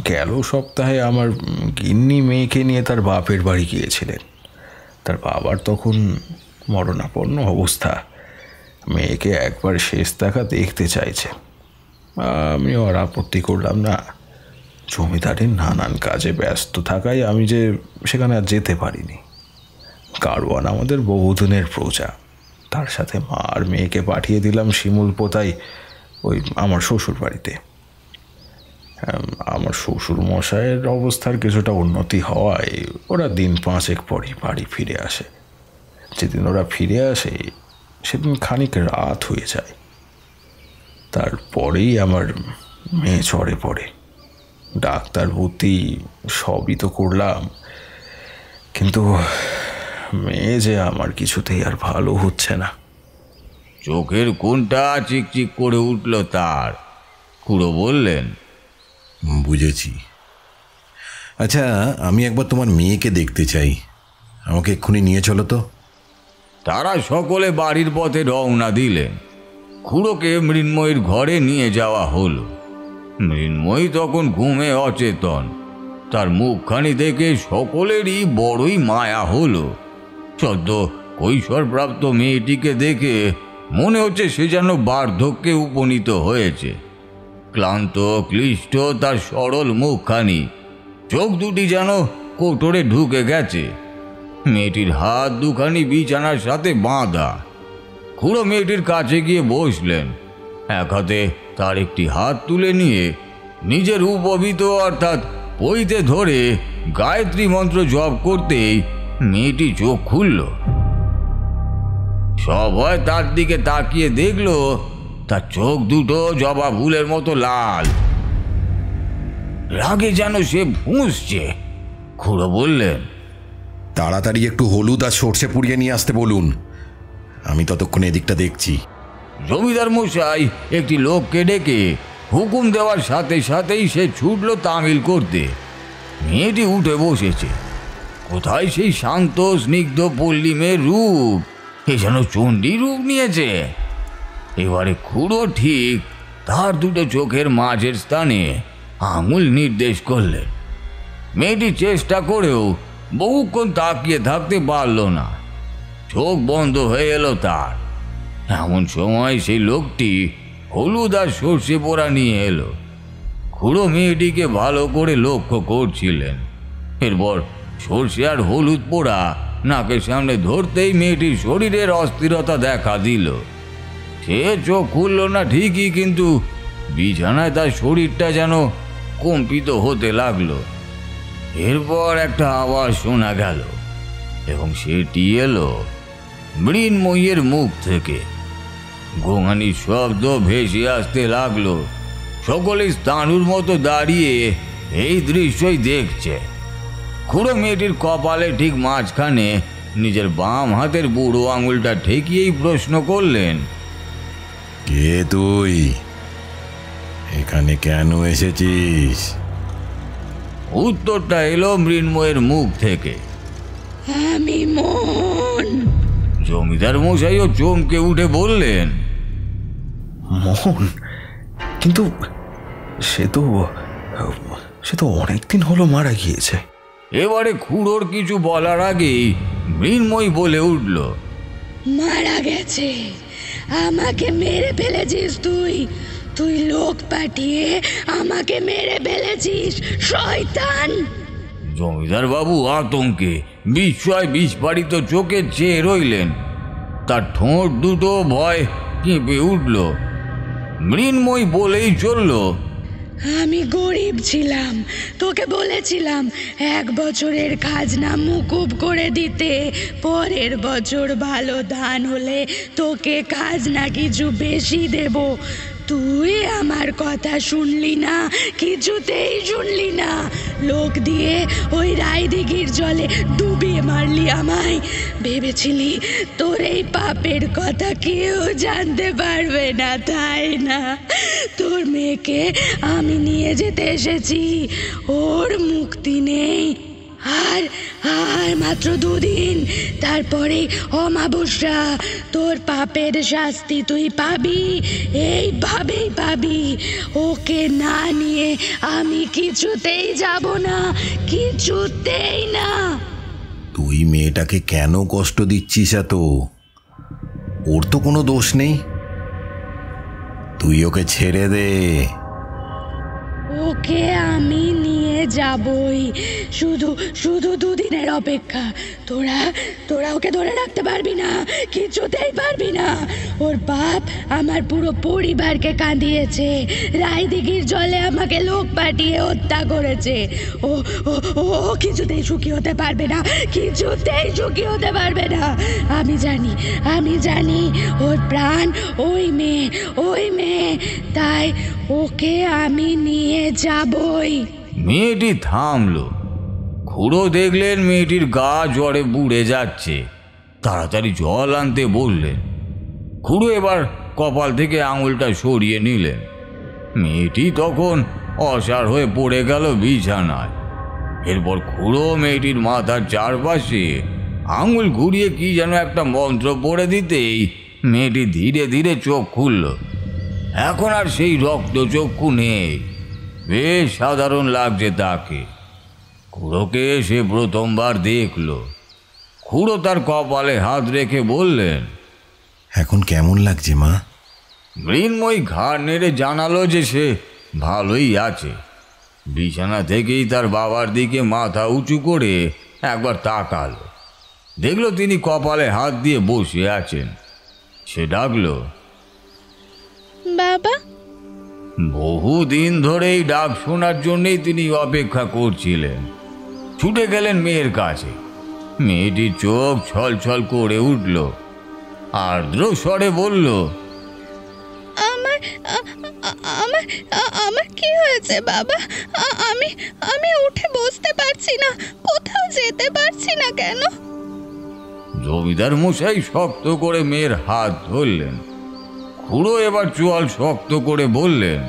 Speaker 1: গেল সপ্তাহে আমার গিন্নি মেয়েকে নিয়ে তার বাপের বাড়ি গিয়েছিলেন। তার বাবার তখন মরণাপন্ন অবস্থা। মেয়েকে একবার শেষ দেখা দেখতে চাইছে। আমি আর আপত্তি করলাম না। জমিদারের নানান কাজে ব্যস্ত থাকায় আমি যে সেখানে আর যেতে পারিনি। গাড়োয়ান আমাদের বহুদিনের প্রজা, তার সাথে মা আর মেয়েকে পাঠিয়ে দিলাম শিমুলপোতায়, ওই আমার শ্বশুর বাড়িতে। আমার শ্বশুর মশাইয়ের অবস্থার কিছুটা উন্নতি হওয়ায় ওরা দিন 5 পরই বাড়ি ফিরে আসে। যেদিন ওরা ফিরে আসে সেদিন খানিক রাত হয়ে যায়। তারপরেই আমার মেয়ে জ্বরে পড়ে। ডাক্তার ভর্তি সবই তো করলাম, কিন্তু মেয়ে যে আমার কিছুতেই আর ভালো হচ্ছে না।
Speaker 2: চোখের কোনটা চিকচিক করে উঠল তার। খুড়ো বললেন,
Speaker 7: বুঝেছি। আচ্ছা, আমি একবার তোমার মেয়েকে দেখতে চাই, আমাকে এক্ষুনি নিয়ে চলো তো।
Speaker 2: তারা সকলে বাড়ির পথে রওনা দিলেন। খুড়োকে মৃন্ময়ীর ঘরে নিয়ে যাওয়া হলো। মৃন্ময়ী তখন ঘুমে অচেতন। তার মুখখানি দেখে সকলেরই বড়ই মায়া হলো। সদ্য কৈশোরপ্রাপ্ত মেয়েটিকে দেখে মনে হচ্ছে সে যেন বার্ধক্যে উপনীত হয়েছে। ক্লান্ত ক্লিষ্ট তার সরল মুখখানি, চোখ দুটি যেন কোটরে ঢুকে গেছে। মেয়েটির হাত দুখানি বিছানার সাথে বাঁধা। খুড়ো মেয়েটির কাছে গিয়ে বসলেন। এক হাতে তার একটি হাত তুলে নিয়ে নিজের উপবিত অর্থাৎ পইতে ধরে গায়ত্রী মন্ত্র জপ করতেই মেয়েটি চোখ খুলল। সবাই তার দিকে তাকিয়ে দেখলো তার চোখ দুটো জবা ফুলের মতো লাল। রাগে যেন সে ফুঁসছে। খুড়ো বললেন,
Speaker 7: তাড়াতাড়ি একটু হলুদ আর সর্ষে পুড়িয়ে নিয়ে আসতে বলুন, আমি ততক্ষণ এদিকটা দেখছি।
Speaker 2: জমিদার মশাই একটি লোককে ডেকে হুকুম দেওয়ার সাথে সাথেই সে ছুটল তামিল করতে। মেয়েটি উঠে বসেছে। কোথায় সেই শান্ত স্নিগ্ধ পল্লী মেয়ের রূপ, এ যেন চণ্ডী রূপ নিয়েছে। এবারে খুড়ো ঠিক তার দুটো চোখের মাঝের স্থানে আঙুল নির্দেশ করলেন। মেয়েটি চেষ্টা করেও বহুক্ষণ তাকিয়ে থাকতে পারল না, চোখ বন্ধ হয়ে এলো তার। এমন সময় সেই লোকটি হলুদ আর সর্ষে পোড়া নিয়ে এলো। খুড়ো মেয়েটিকে ভালো করে লক্ষ্য করছিলেন। এরপর সর্ষে আর হলুদ পোড়া নাকের সামনে ধরতেই মেয়েটির শরীরের অস্থিরতা দেখা দিল। সে চোখ খুলল না ঠিকই, কিন্তু বিছানায় তার শরীরটা যেন কম্পিত হতে লাগলো। এরপর একটা আওয়াজ শোনা গেল এবং সেটি এলো মৃন্ময়ীর মুখ থেকে। গোঙানির শব্দ ভেসে আসতে লাগলো। সকলে স্থাণুর মতো দাঁড়িয়ে এই দৃশ্যই দেখছে। খুড়ো মেয়েটির কপালে ঠিক মাঝখানে নিজের বাম হাতের বুড়ো আঙুলটা ঠেকিয়েই প্রশ্ন করলেন,
Speaker 7: কে তুই? এখানে কেন এসেছিস?
Speaker 2: উত্তরটা এলো মৃন্ময়ের মুখ থেকে,
Speaker 4: আমি মন।
Speaker 2: জমিদার মশাইও চমকে উঠে বললেন,
Speaker 1: মোহন? কিন্তু সে তো অনেকদিন হলো মারা গিয়েছে।
Speaker 2: এবারে খুড়োর কিছু বলার আগেই মৃন্ময়ী বলে উঠল,
Speaker 4: মারা গেছে? আমাকে মেরে ফেলেছিস তুই? তুই লোক পাঠিয়ে আমাকে মেরে ফেলেছিস, শয়তান!
Speaker 2: জমিদার বাবু আতঙ্কে বিস্ময় বিস্ফারিত চোখে চেয়ে রইলেন। তার ঠোঁট দুটো ভয় কেঁপে উঠল। মৃন্ময়ী বলেই চলল,
Speaker 4: আমি গরিব ছিলাম, তোকে বলেছিলাম 1 বছরের খাজনা মুকুব করে দিতে। পরের বছর ভালো ধান হলে তোকে খাজনা কিছু বেশি দেব। তুই আমার কথা শুনলি না, কিছুতেই শুনলি না। লোক দিয়ে ওই রায়দিঘির জলে ডুবিয়ে মারলি আমায়। ভেবেছিলি তোর এই পাপের কথা কেউ জানতে পারবে না, তাই না? তোর মেয়েকে আমি নিয়ে যেতে এসেছি, ওর মুক্তি নেই। আর মাত্র 2 দিন, তারপরে অমাবস্যা। তোর পাপের শাস্তি তুই পাবি, এইভাবেই পাবি। ওকে না নিয়ে আমি কিছুতেই যাব না, কিছুতেই না।
Speaker 7: তুই মেয়েটাকে কেন কষ্ট দিচ্ছিস এত? ওর তো কোনো দোষ নেই, তুই ওকে ছেড়ে দে।
Speaker 4: ওকে আমি নিয়ে যাবই, শুধু 2 দিনের অপেক্ষা। তোরা ওকে ধরে রাখতে পারবি না, কিছুতেই পারবি না। ওর বাপ আমার পুরো পরিবারকে কাঁদিয়েছে, রায়দিঘির জলে আমাকে লোক পাঠিয়ে হত্যা করেছে। ও কিছুতেই সুখী হতে পারবে না, কিছুতেই সুখী হতে পারবে না। আমি জানি ওর প্রাণ ওই মেয়ে, তাই ওকে আমি নিয়ে যাবই।
Speaker 2: মেয়েটি থামলো। খুড়ো দেখলেন মেয়েটির গা জ্বরে বুড়ে যাচ্ছে। তাড়াতাড়ি জল আনতে বললেন। খুড়ো এবার কপাল থেকে আঙুলটা সরিয়ে নিলেন। মেয়েটি তখন অসাড় হয়ে পড়ে গেল বিছানায়। এরপর খুড়ো মেয়েটির মাথার চারপাশে আঙুল ঘুরিয়ে কি যেন একটা মন্ত্র পড়ে দিতেই মেয়েটি ধীরে ধীরে চোখ খুলল। এখন আর সেই রক্তচক্ষু নেই, বেশ সাধারণ লাগছে তাকে। খুড়োকে সে প্রথমবার দেখল। খুড়ো তার কপালে হাত রেখে বললেন,
Speaker 7: এখন কেমন লাগছে মা?
Speaker 2: মৃন্ময়ী ঘাড় নেড়ে জানালো যে সে ভালোই আছে। বিছানা থেকেই তার বাবার দিকে মাথা উঁচু করে একবার তাকালো। দেখলো তিনি কপালে হাত দিয়ে বসে আছেন। সে ডাকলো,
Speaker 4: বাবা।
Speaker 2: বহুদিন ধরে এই ডাক শোনার জন্যই তিনি অপেক্ষা করছিলেন। ছুটে গেলেন মেয়ের কাছে। মেয়েটির চোখ ছলছল করে উঠল, আর্দ্র স্বরে বলল,
Speaker 4: আমার আমার আমার কি হয়েছে বাবা? আমি আমি উঠে বসতে পারছি না, কোথাও যেতে পারছি না কেন?
Speaker 2: জমিদার মশাই শক্ত করে মেয়ের হাত ধরলেন। খুড়ো এবার চোয়াল শক্ত করে বললেন,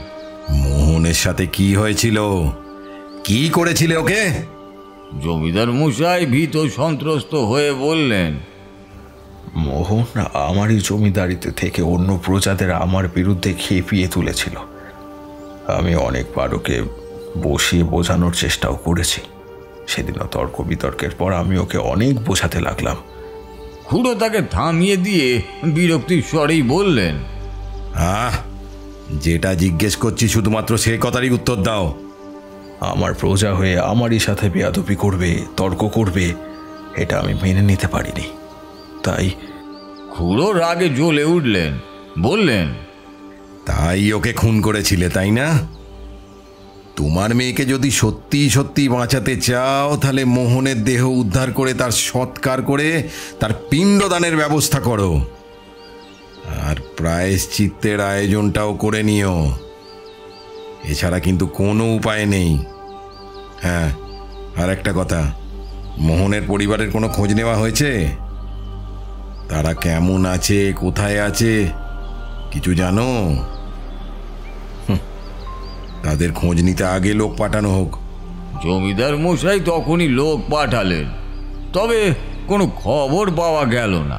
Speaker 7: মোহনের সাথে কি হয়েছিল? কি করেছিলে ওকে?
Speaker 2: জমিদার মশাই ভীত সন্ত্রস্ত হয়ে বললেন,
Speaker 1: মোহন আমারই জমিদারিতে থেকে অন্য প্রজাদের আমার বিরুদ্ধে খেপিয়ে তুলেছিল। আমি অনেকবার ওকে বসিয়ে বোঝানোর চেষ্টাও করেছি। সেদিনও তর্ক বিতর্কের পর আমি ওকে অনেক বোঝাতে লাগলাম।
Speaker 2: খুড়ো তাকে থামিয়ে দিয়ে বিরক্তির স্বরেই বললেন,
Speaker 7: যেটা জিজ্ঞেস করছি শুধুমাত্র সেই কথারই উত্তর দাও।
Speaker 1: আমার প্রজা হয়ে আমারই সাথে বেয়াদবি করবে, তর্ক করবে, এটা আমি মেনে নিতে পারিনি। তাই
Speaker 2: খুড়ো রাগে জ্বলে উঠলেন, বললেন,
Speaker 7: তাই ওকে খুন করেছিলে, তাই না? তোমার মেয়েকে যদি সত্যি সত্যি বাঁচাতে চাও তাহলে মোহনের দেহ উদ্ধার করে তার সৎকার করে তার পিণ্ডদানের ব্যবস্থা করো, আর প্রায়শ্চিত্তের আয়োজনটাও করে নিও। এছাড়া কিন্তু কোনো উপায় নেই। হ্যাঁ, আর একটা কথা, মোহনের পরিবারের কোনো খোঁজ নেওয়া হয়েছে? তারা কেমন আছে, কোথায় আছে, কিছু জানো? তাদের খোঁজ নিতে আগে লোক পাঠানো হোক।
Speaker 2: জমিদার মশাই তখনই লোক পাঠালেন, তবে কোনো খবর পাওয়া গেল না।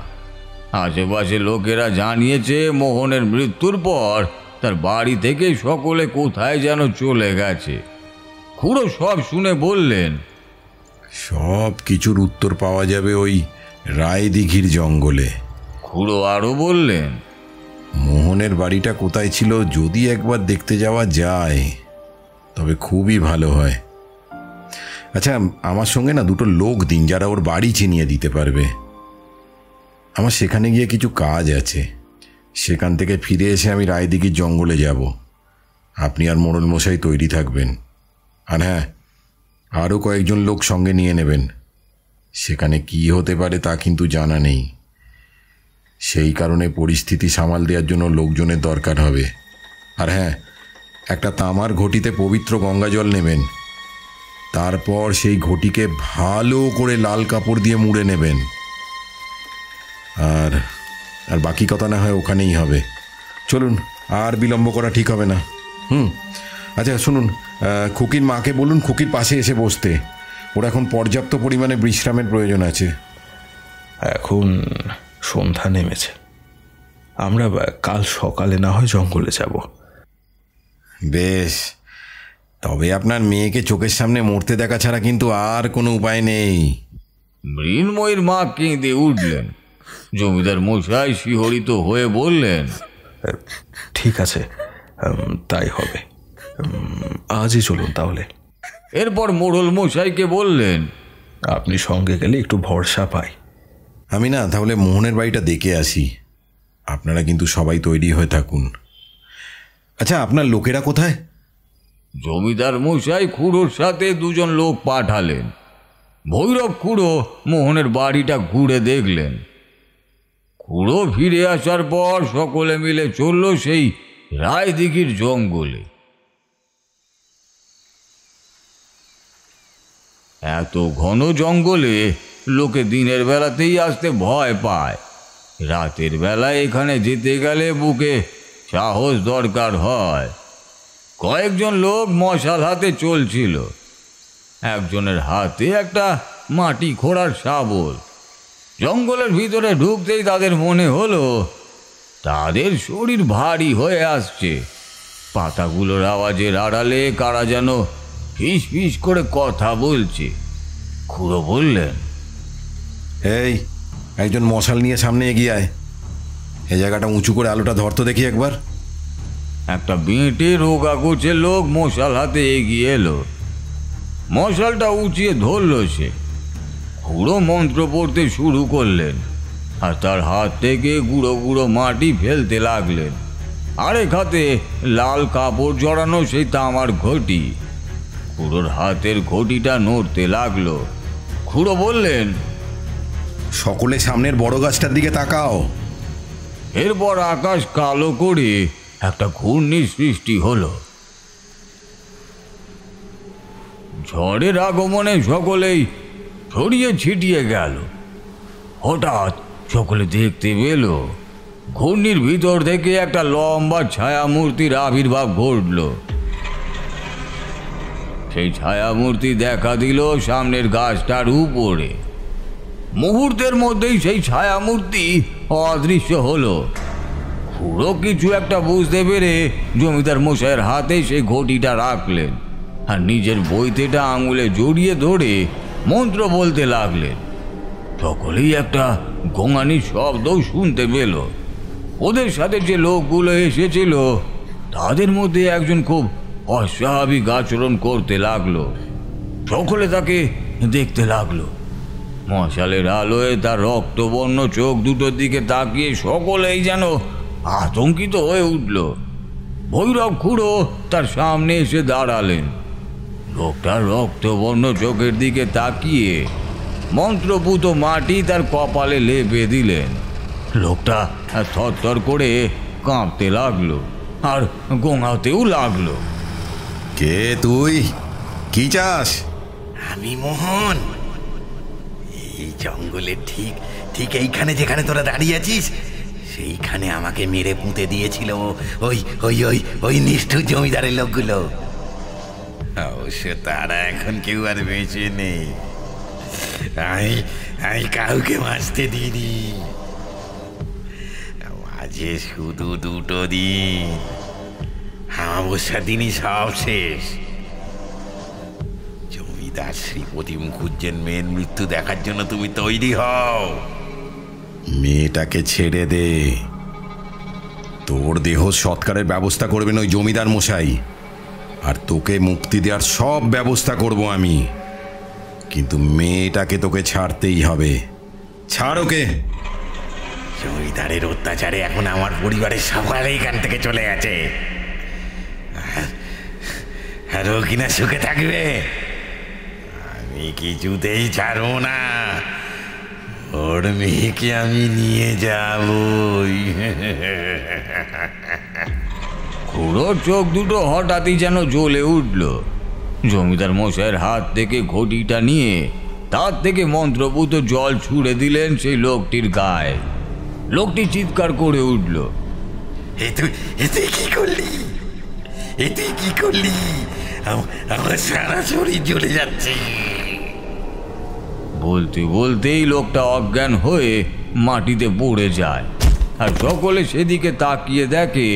Speaker 2: আশেপাশে লোকেরা জানিয়েছে মোহনের মৃত্যুর পর তার বাড়ি থেকে সকলে কোথায় যেন চলে গেছে। খুড়ো সব শুনে বললেন,
Speaker 7: সব কিছুর উত্তর পাওয়া যাবে ওই রায়দিঘির জঙ্গলে।
Speaker 2: খুড়ো আরও বললেন,
Speaker 7: মোহনের বাড়িটা কোথায় ছিল যদি একবার দেখতে যাওয়া যায় তবে খুবই ভালো হয়। আচ্ছা, আমার সঙ্গে না দুটো লোক দিন যারা ওর বাড়ি চিনিয়ে দিতে পারবে। আমার সেখানে গিয়ে কিছু কাজ আছে। সেখান থেকে ফিরে এসে আমি রায়দিঘির জঙ্গলে যাব। আপনি আর মোড়ল মশাই তৈরি থাকবেন। আর হ্যাঁ, আরও কয়েকজন লোক সঙ্গে নিয়ে নেবেন। সেখানে কি হতে পারে তা কিন্তু জানা নেই। সেই কারণে পরিস্থিতি সামাল দেওয়ার জন্য লোকজনের দরকার হবে। আর হ্যাঁ, একটা তামার ঘটিতে পবিত্র গঙ্গা জল নেবেন। তারপর সেই ঘটিকে ভালো করে লাল কাপড় দিয়ে মুড়ে নেবেন। আর আর বাকি কথা না হয় ওখানেই হবে। চলুন, আর বিলম্ব করা ঠিক হবে না। আচ্ছা শুনুন, খুকির মাকে বলুন খুকির পাশে এসে বসতে। ওর এখন পর্যাপ্ত পরিমাণে বিশ্রামের প্রয়োজন আছে।
Speaker 1: এখন সন্ধ্যা নেমেছে, আমরা কাল সকালে না হয় জঙ্গলে যাব।
Speaker 7: বেশ, তবে আপনার মেয়েকে চোখের সামনে মরতে দেখা ছাড়া কিন্তু আর কোনো উপায় নেই।
Speaker 2: মৃন্ময়ীর মা কেঁদে উঠলেন। জমিদার মশাই শিহরিত হয়ে বললেন,
Speaker 1: ঠিক আছে, তাই হবে। আজই চলুন তাহলে।
Speaker 2: এরপর মোড়ল মশাইকে বললেন,
Speaker 1: আপনি সঙ্গে গেলে একটু ভরসা পাই।
Speaker 7: আমি না তাহলে মোহনের বাড়িটা দেখে আসি। আপনারা কিন্তু সবাই তৈরি হয়ে থাকুন। আচ্ছা, আপনার লোকেরা কোথায়?
Speaker 2: জমিদার মশাই খুড়োর সাথে দুজন লোক পাঠালেন। ভৈরব খুড়ো মোহনের বাড়িটা ঘুরে দেখলেন। খুড়ো ফিরে আসার পর সকলে মিলে চলল সেই রায়দিঘির জঙ্গলে। এত ঘন জঙ্গলে লোকে দিনের বেলাতেই আসতে ভয় পায়। রাতের বেলায় এখানে যেতে গেলে বুকে সাহস দরকার হয়। কয়েকজন লোক মশাল হাতে চলছিল। একজনের হাতে একটা মাটি খোঁড়ার শাবল। জঙ্গলের ভিতরে ঢুকতেই তাদের মনে হলো তাদের শরীর ভারী হয়ে আসছে। পাতাগুলোর আওয়াজের আড়ালে কারা যেন ফিস ফিস করে কথা বলছে। খুড়ো বললেন,
Speaker 7: এই একজন মশাল নিয়ে সামনে এগিয়ে আয়। এই জায়গাটা উঁচু করে আলোটা ধরতো দেখি একবার।
Speaker 2: একটা বেঁটে রোগা গোছের লোক মশাল হাতে এগিয়ে এলো। মশালটা উঁচিয়ে ধরল সে। খুড়ো মন্ত্র পড়তে শুরু করলেন আর তার হাত থেকে গুঁড়ো গুঁড়ো মাটি ফেলতে লাগলেন। আরেক হাতে লাল কাপড় জড়ানো সেই তামার ঘটি। খুড়োর হাতের ঘটিটা নড়তে লাগলো। খুড়ো বললেন,
Speaker 7: সকলে সামনের বড় গাছটার দিকে তাকাও।
Speaker 2: এরপর আকাশ কালো করে একটা ঘূর্ণির সৃষ্টি হলো। ঝড়ের আগমনে সকলেই ছড়িয়ে ছিটিয়ে গেল। হঠাৎ সকলে দেখতে পেল ঘূর্ণির ভিতর থেকে একটা লম্বা ছায়ামূর্তির আবির্ভাব ঘটল। সেই ছায়ামূর্তি দেখা দিল সামনের গাছটার উপরে। মুহূর্তের মধ্যেই সেই ছায়ামূর্তি অদৃশ্য হলো। পুরো কিছু একটা বুঝতে পেরে জমিদার মশাইয়ের হাতে সেই ঘটিটা রাখলেন আর নিজের বইতেটা আঙুলে জড়িয়ে ধরে মন্ত্র বলতে লাগলেন। সকলেই একটা গোঙানির শব্দও শুনতে পেল। ওদের সাথে যে লোকগুলো এসেছিল তাদের মধ্যে একজন খুব অস্বাভাবিক আচরণ করতে লাগলো। সকলে তাকে দেখতে লাগলো। মশালের আলোয় তার রক্তবর্ণ চোখ দুটোর দিকে তাকিয়ে সকলেই যেন আতঙ্কিত হয়ে উঠল। ভৈরব খুড়ো তার সামনে এসে দাঁড়ালেন। লোকটার রক্তবর্ণ চোখের দিকে তাকিয়ে মন্ত্রপুত মাটি তার কপালে লেপে দিলেন। লোকটা থরথর করে কাঁপতে লাগলো আর গোঙাতেও লাগলো।
Speaker 7: কে তুই? কি চাস?
Speaker 8: আমি মোহন। এই জঙ্গলের ঠিক ঠিক এইখানে যেখানে তোরা দাঁড়িয়ে আছিস সেইখানে আমাকে মেরে পুঁতে দিয়েছিল ওই ওই ওই ওই নিষ্ঠুর জমিদারের লোকগুলো। অবশ্য তারা এখন কেউ আর বেঁচে নেই। আমি কাউকে বাঁচতে দিইনি। মাঝে শুধু 2টো দিন, অমাবস্যার দিনই সব শেষ। জমিদার শ্রীপতি মুখুজ্জের মেয়ের মৃত্যু দেখার জন্য তুমি তৈরি হও।
Speaker 7: মেয়েটাকে ছেড়ে দে। তোর দেহ সৎকারের ব্যবস্থা করবেন ওই জমিদার মশাই, আর তোকে মুক্তি দেওয়ার সব ব্যবস্থা করব আমি। কিন্তু মেয়েটাকে তোকে ছাড়তেই হবে। ছাড় ওকে।
Speaker 8: জমিদারের অত্যাচারে এখন আমার পরিবারের সকালে এখান থেকে চলে গেছে, আর ও কিনা সুখে থাকবে। আমি কিছুতেই ছাড়বো না। ওর মেয়েকে আমি নিয়ে যাবই।
Speaker 2: খুড়োর চোখ দুটো হঠাৎই যেন জ্বলে উঠল। জমিদার মশাইয়ের হাত থেকে ঘটিটা নিয়ে তার থেকে মন্ত্রপুত জল ছুঁড়ে দিলেন সেই লোকটির গায়ে। লোকটি চিৎকার করে উঠল,
Speaker 8: তুই কি করলি? তুই কি করলি? আমার সারা শরীর জ্বলে যাচ্ছে।
Speaker 2: বলতে বলতেই লোকটা অজ্ঞান হয়ে মাটিতে পড়ে যায়। আর সকলে সেদিকে তাকিয়ে দেখে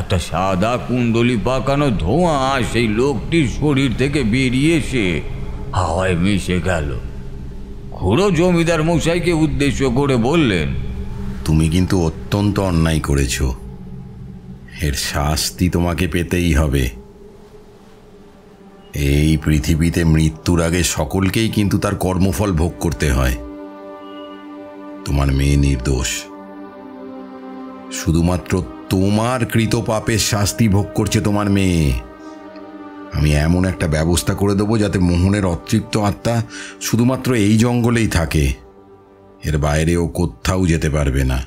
Speaker 2: একটা সাদা কুণ্ডলি পাকানো ধোঁয়া সেই লোকটির শরীর থেকে বেরিয়ে এসে হাওয়ায় মিশে গেল। খুড়ো জমিদার মশাইকে উদ্দেশ্য করে বললেন,
Speaker 7: তুমি কিন্তু অত্যন্ত অন্যায় করেছ। এর শাস্তি তোমাকে পেতেই হবে। এই পৃথিবীতে মৃত্যুর আগে সকলকেই কিন্তু তার কর্মফল ভোগ করতে হয়। তোমার মেয়ে নির্দোষ। শুধুমাত্র তোমার কৃত পাপের শাস্তি ভোগ করছে তোমার মেয়ে। আমি এমন একটা ব্যবস্থা করে দেবো যাতে মোহনের অতৃপ্ত আত্মা শুধুমাত্র এই জঙ্গলেই থাকে, এর বাইরেও কোথাও যেতে পারবে না।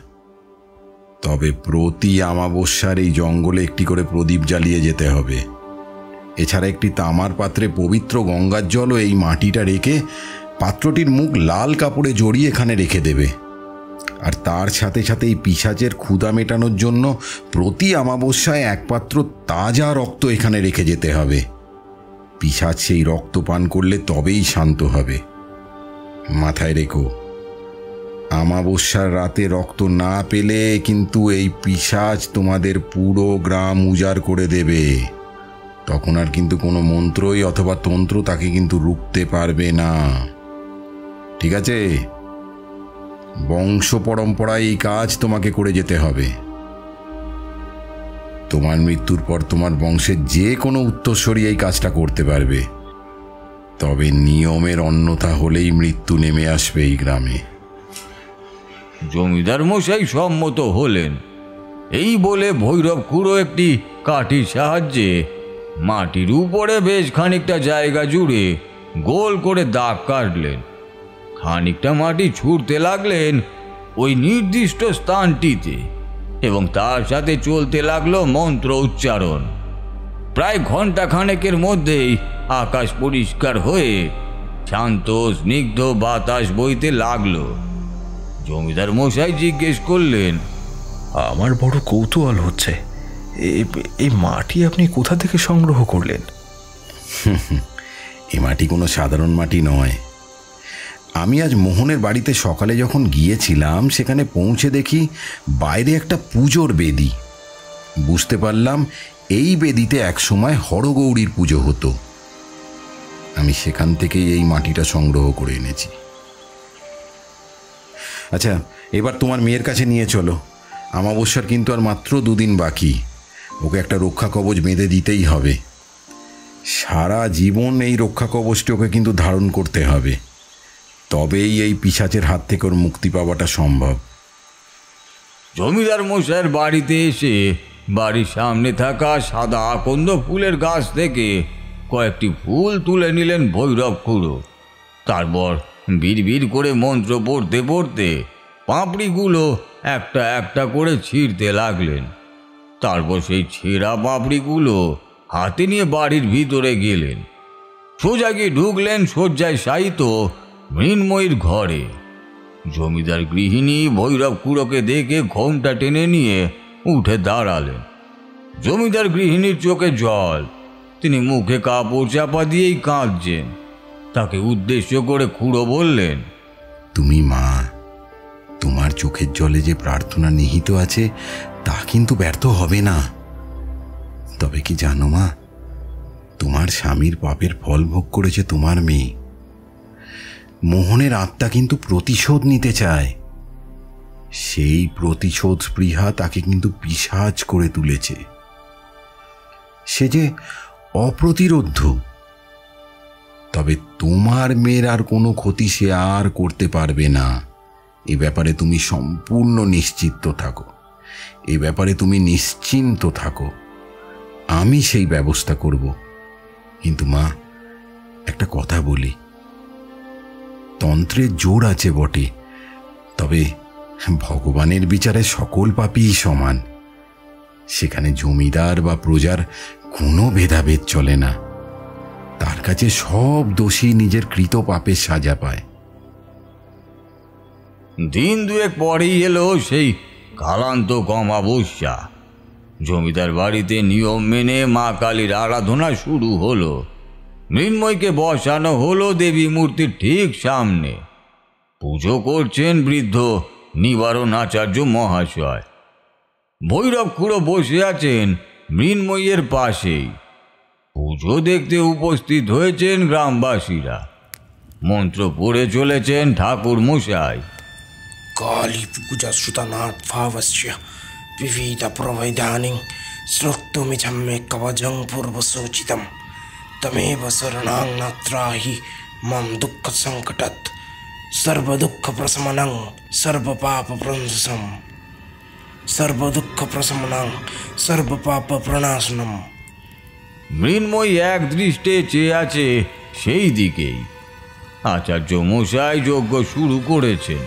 Speaker 7: তবে প্রতি অমাবস্যার এই জঙ্গলে একটি করে প্রদীপ জ্বালিয়ে যেতে হবে। এছাড়া একটি তামার পাত্রে পবিত্র গঙ্গার জল ও এই মাটিটা রেখে পাত্রটির মুখ লাল কাপড়ে জড়িয়ে এখানে রেখে দেবে। আর তার সাথে সাথে এই পিশাচের ক্ষুধা মেটানোর জন্য প্রতি অমাবস্যায় এক পাত্র তাজা রক্ত এখানে রেখে যেতে হবে। পিশাচ সেই রক্ত পান করলে তবেই শান্ত হবে। মাথায় রেখো, অমাবস্যার রাতে রক্ত না পেলে কিন্তু এই পিশাচ তোমাদের পুরো গ্রাম উজাড় করে দেবে। তখন আর কিন্তু কোনো মন্ত্রই অথবা তন্ত্র তাকে কিন্তু রুখতে পারবে না। ঠিক আছে? বংশ পরম্পরায় এই কাজ তোমাকে করে যেতে হবে। তোমার মৃত্যুর পর তোমার বংশের যে কোনো উত্তরসূরি এই কাজটা করতে পারবে। তবে নিয়মের অন্যথা হলেই মৃত্যু নেমে আসবে এই গ্রামে।
Speaker 2: জমিদার মশাই সম্মত হলেন। এই বলে ভৈরব খুড়ো একটি কাঠির সাহায্যে মাটির উপরে বেশ খানিকটা জায়গা জুড়ে গোল করে দাগ কাটলেন। খানিকটা মাটি ছুঁড়তে লাগলেন ওই নির্দিষ্ট স্থানটিতে এবং তার সাথে চলতে লাগলো মন্ত্র উচ্চারণ। প্রায় ঘন্টা খানেকের মধ্যেই আকাশ পরিষ্কার হয়ে শান্ত স্নিগ্ধ বাতাস বইতে লাগলো। জমিদার মশাই জিজ্ঞেস করলেন,
Speaker 1: আমার বড় কৌতূহল হচ্ছে, এই মাটি আপনি কোথা থেকে সংগ্রহ করলেন?
Speaker 7: এ মাটি কোনো সাধারণ মাটি নয়। আমি আজ মোহনের বাড়িতে সকালে যখন গিয়েছিলাম, সেখানে পৌঁছে দেখি বাইরে একটা পুজোর বেদি। বুঝতে পারলাম এই বেদিতে একসময় হরগৌরীর পুজো হতো। আমি সেখান থেকেই এই মাটিটা সংগ্রহ করে এনেছি। আচ্ছা, এবার তোমার মেয়ের কাছে নিয়ে চলো। অমাবস্যার কিন্তু আর মাত্র 2 দিন বাকি। ওকে একটা রক্ষা কবচ বেঁধে দিতেই হবে। সারা জীবন এই রক্ষা কবচটি ওকে কিন্তু ধারণ করতে হবে, তবেই এই পিশাচের হাত থেকে ওর মুক্তি পাওয়াটা সম্ভব।
Speaker 2: জমিদার মশাইয়ের বাড়িতে এসে বাড়ির সামনে থাকা সাদা আকন্দ ফুলের গাছ থেকে কয়েকটি ফুল তুলে নিলেন ভৈরব খুড়ো। তারপর বিড়বিড় করে মন্ত্র পড়তে পড়তে পাপড়িগুলো একটা একটা করে ছিঁড়তে লাগলেন। তারপর সেই ছেঁড়া পাপড়িগুলো হাতে নিয়ে বাড়ির ভিতরে গেলেন। সোজা গিয়ে ঢুকলেন শয্যায় শায়িত মৃন্ময়ীর ঘরে। জমিদার গৃহিণী ভৈরব খুড়োকে দেখে ঘোমটা টেনে নিয়ে উঠে দাঁড়ালেন। জমিদার গৃহিণীর চোখে জল, তিনি মুখে কাপড় চাপা দিয়েই কাঁদছেন। তাকে উদ্দেশ্য করে খুড়ো বললেন,
Speaker 7: তুমি মা, তোমার চোখের জলে যে প্রার্থনা নিহিত আছে তা কিন্তু ব্যর্থ হবে না। তবে কি জানো মা, তোমার স্বামীর পাপের ফল ভোগ করেছে তোমার মেয়ে। মোহনের আত্মা কিন্তু প্রতিশোধ নিতে চায়। সেই প্রতিশোধ স্পৃহা তাকে কিন্তু পিশাচ করে তুলেছে। সে যে অপ্রতিরোধ্য। তবে তোমার মেয়ের আর কোনো ক্ষতি সে আর করতে পারবে না। এ ব্যাপারে তুমি সম্পূর্ণ নিশ্চিত থাকো। এ ব্যাপারে তুমি নিশ্চিন্ত থাকো। আমি সেই ব্যবস্থা করব। কিন্তু মা, একটা কথা বলি, তন্ত্রের জোর আছে বটে, তবে ভগবানের বিচারে সকল পাপীই সমান। সেখানে জমিদার বা প্রজার কোনো ভেদাভেদ চলে না। তার কাছে সব দোষী নিজের কৃত পাপের সাজা পায়।
Speaker 2: দিন 2 পরেই এলো সেই কালান্ত অমাবস্যা। জমিদার বাড়িতে নিয়ম মেনে মা কালীর আরাধনা শুরু হলো। মৃন্ময়কে বসানো হলো দেবী মূর্তির ঠিক সামনে। পুজো করছেন বৃদ্ধ নিবারণ আচার্য মহাশয়। ভৈরব খুড়ো বসে আছেন মৃন্ময়ের পাশেই। পুজো দেখতে উপস্থিত হয়েছেন গ্রামবাসীরা। মন্ত্র পড়ে চলেছেন ঠাকুর মশাই।
Speaker 5: কালী পূজা সুতনাথ ভাবস্য বিবিধ প্রবৈধানি শ্রোক্তুমিছম মে কবজং পূর্বসূচিতম তমেব শরণাং নাত্রাহি মম দুঃখ সংকটত সর্ব দুঃখ প্রশমনং সর্ব পাপ প্রণাশনম সর্ব দুঃখ প্রশমনং সর্ব পাপ প্রণাশনম।
Speaker 2: মৃন্ময়ী এক দৃষ্টে চেয়ে আছে সেই দিকেই। আচার্য মশাই যজ্ঞ শুরু করেছেন।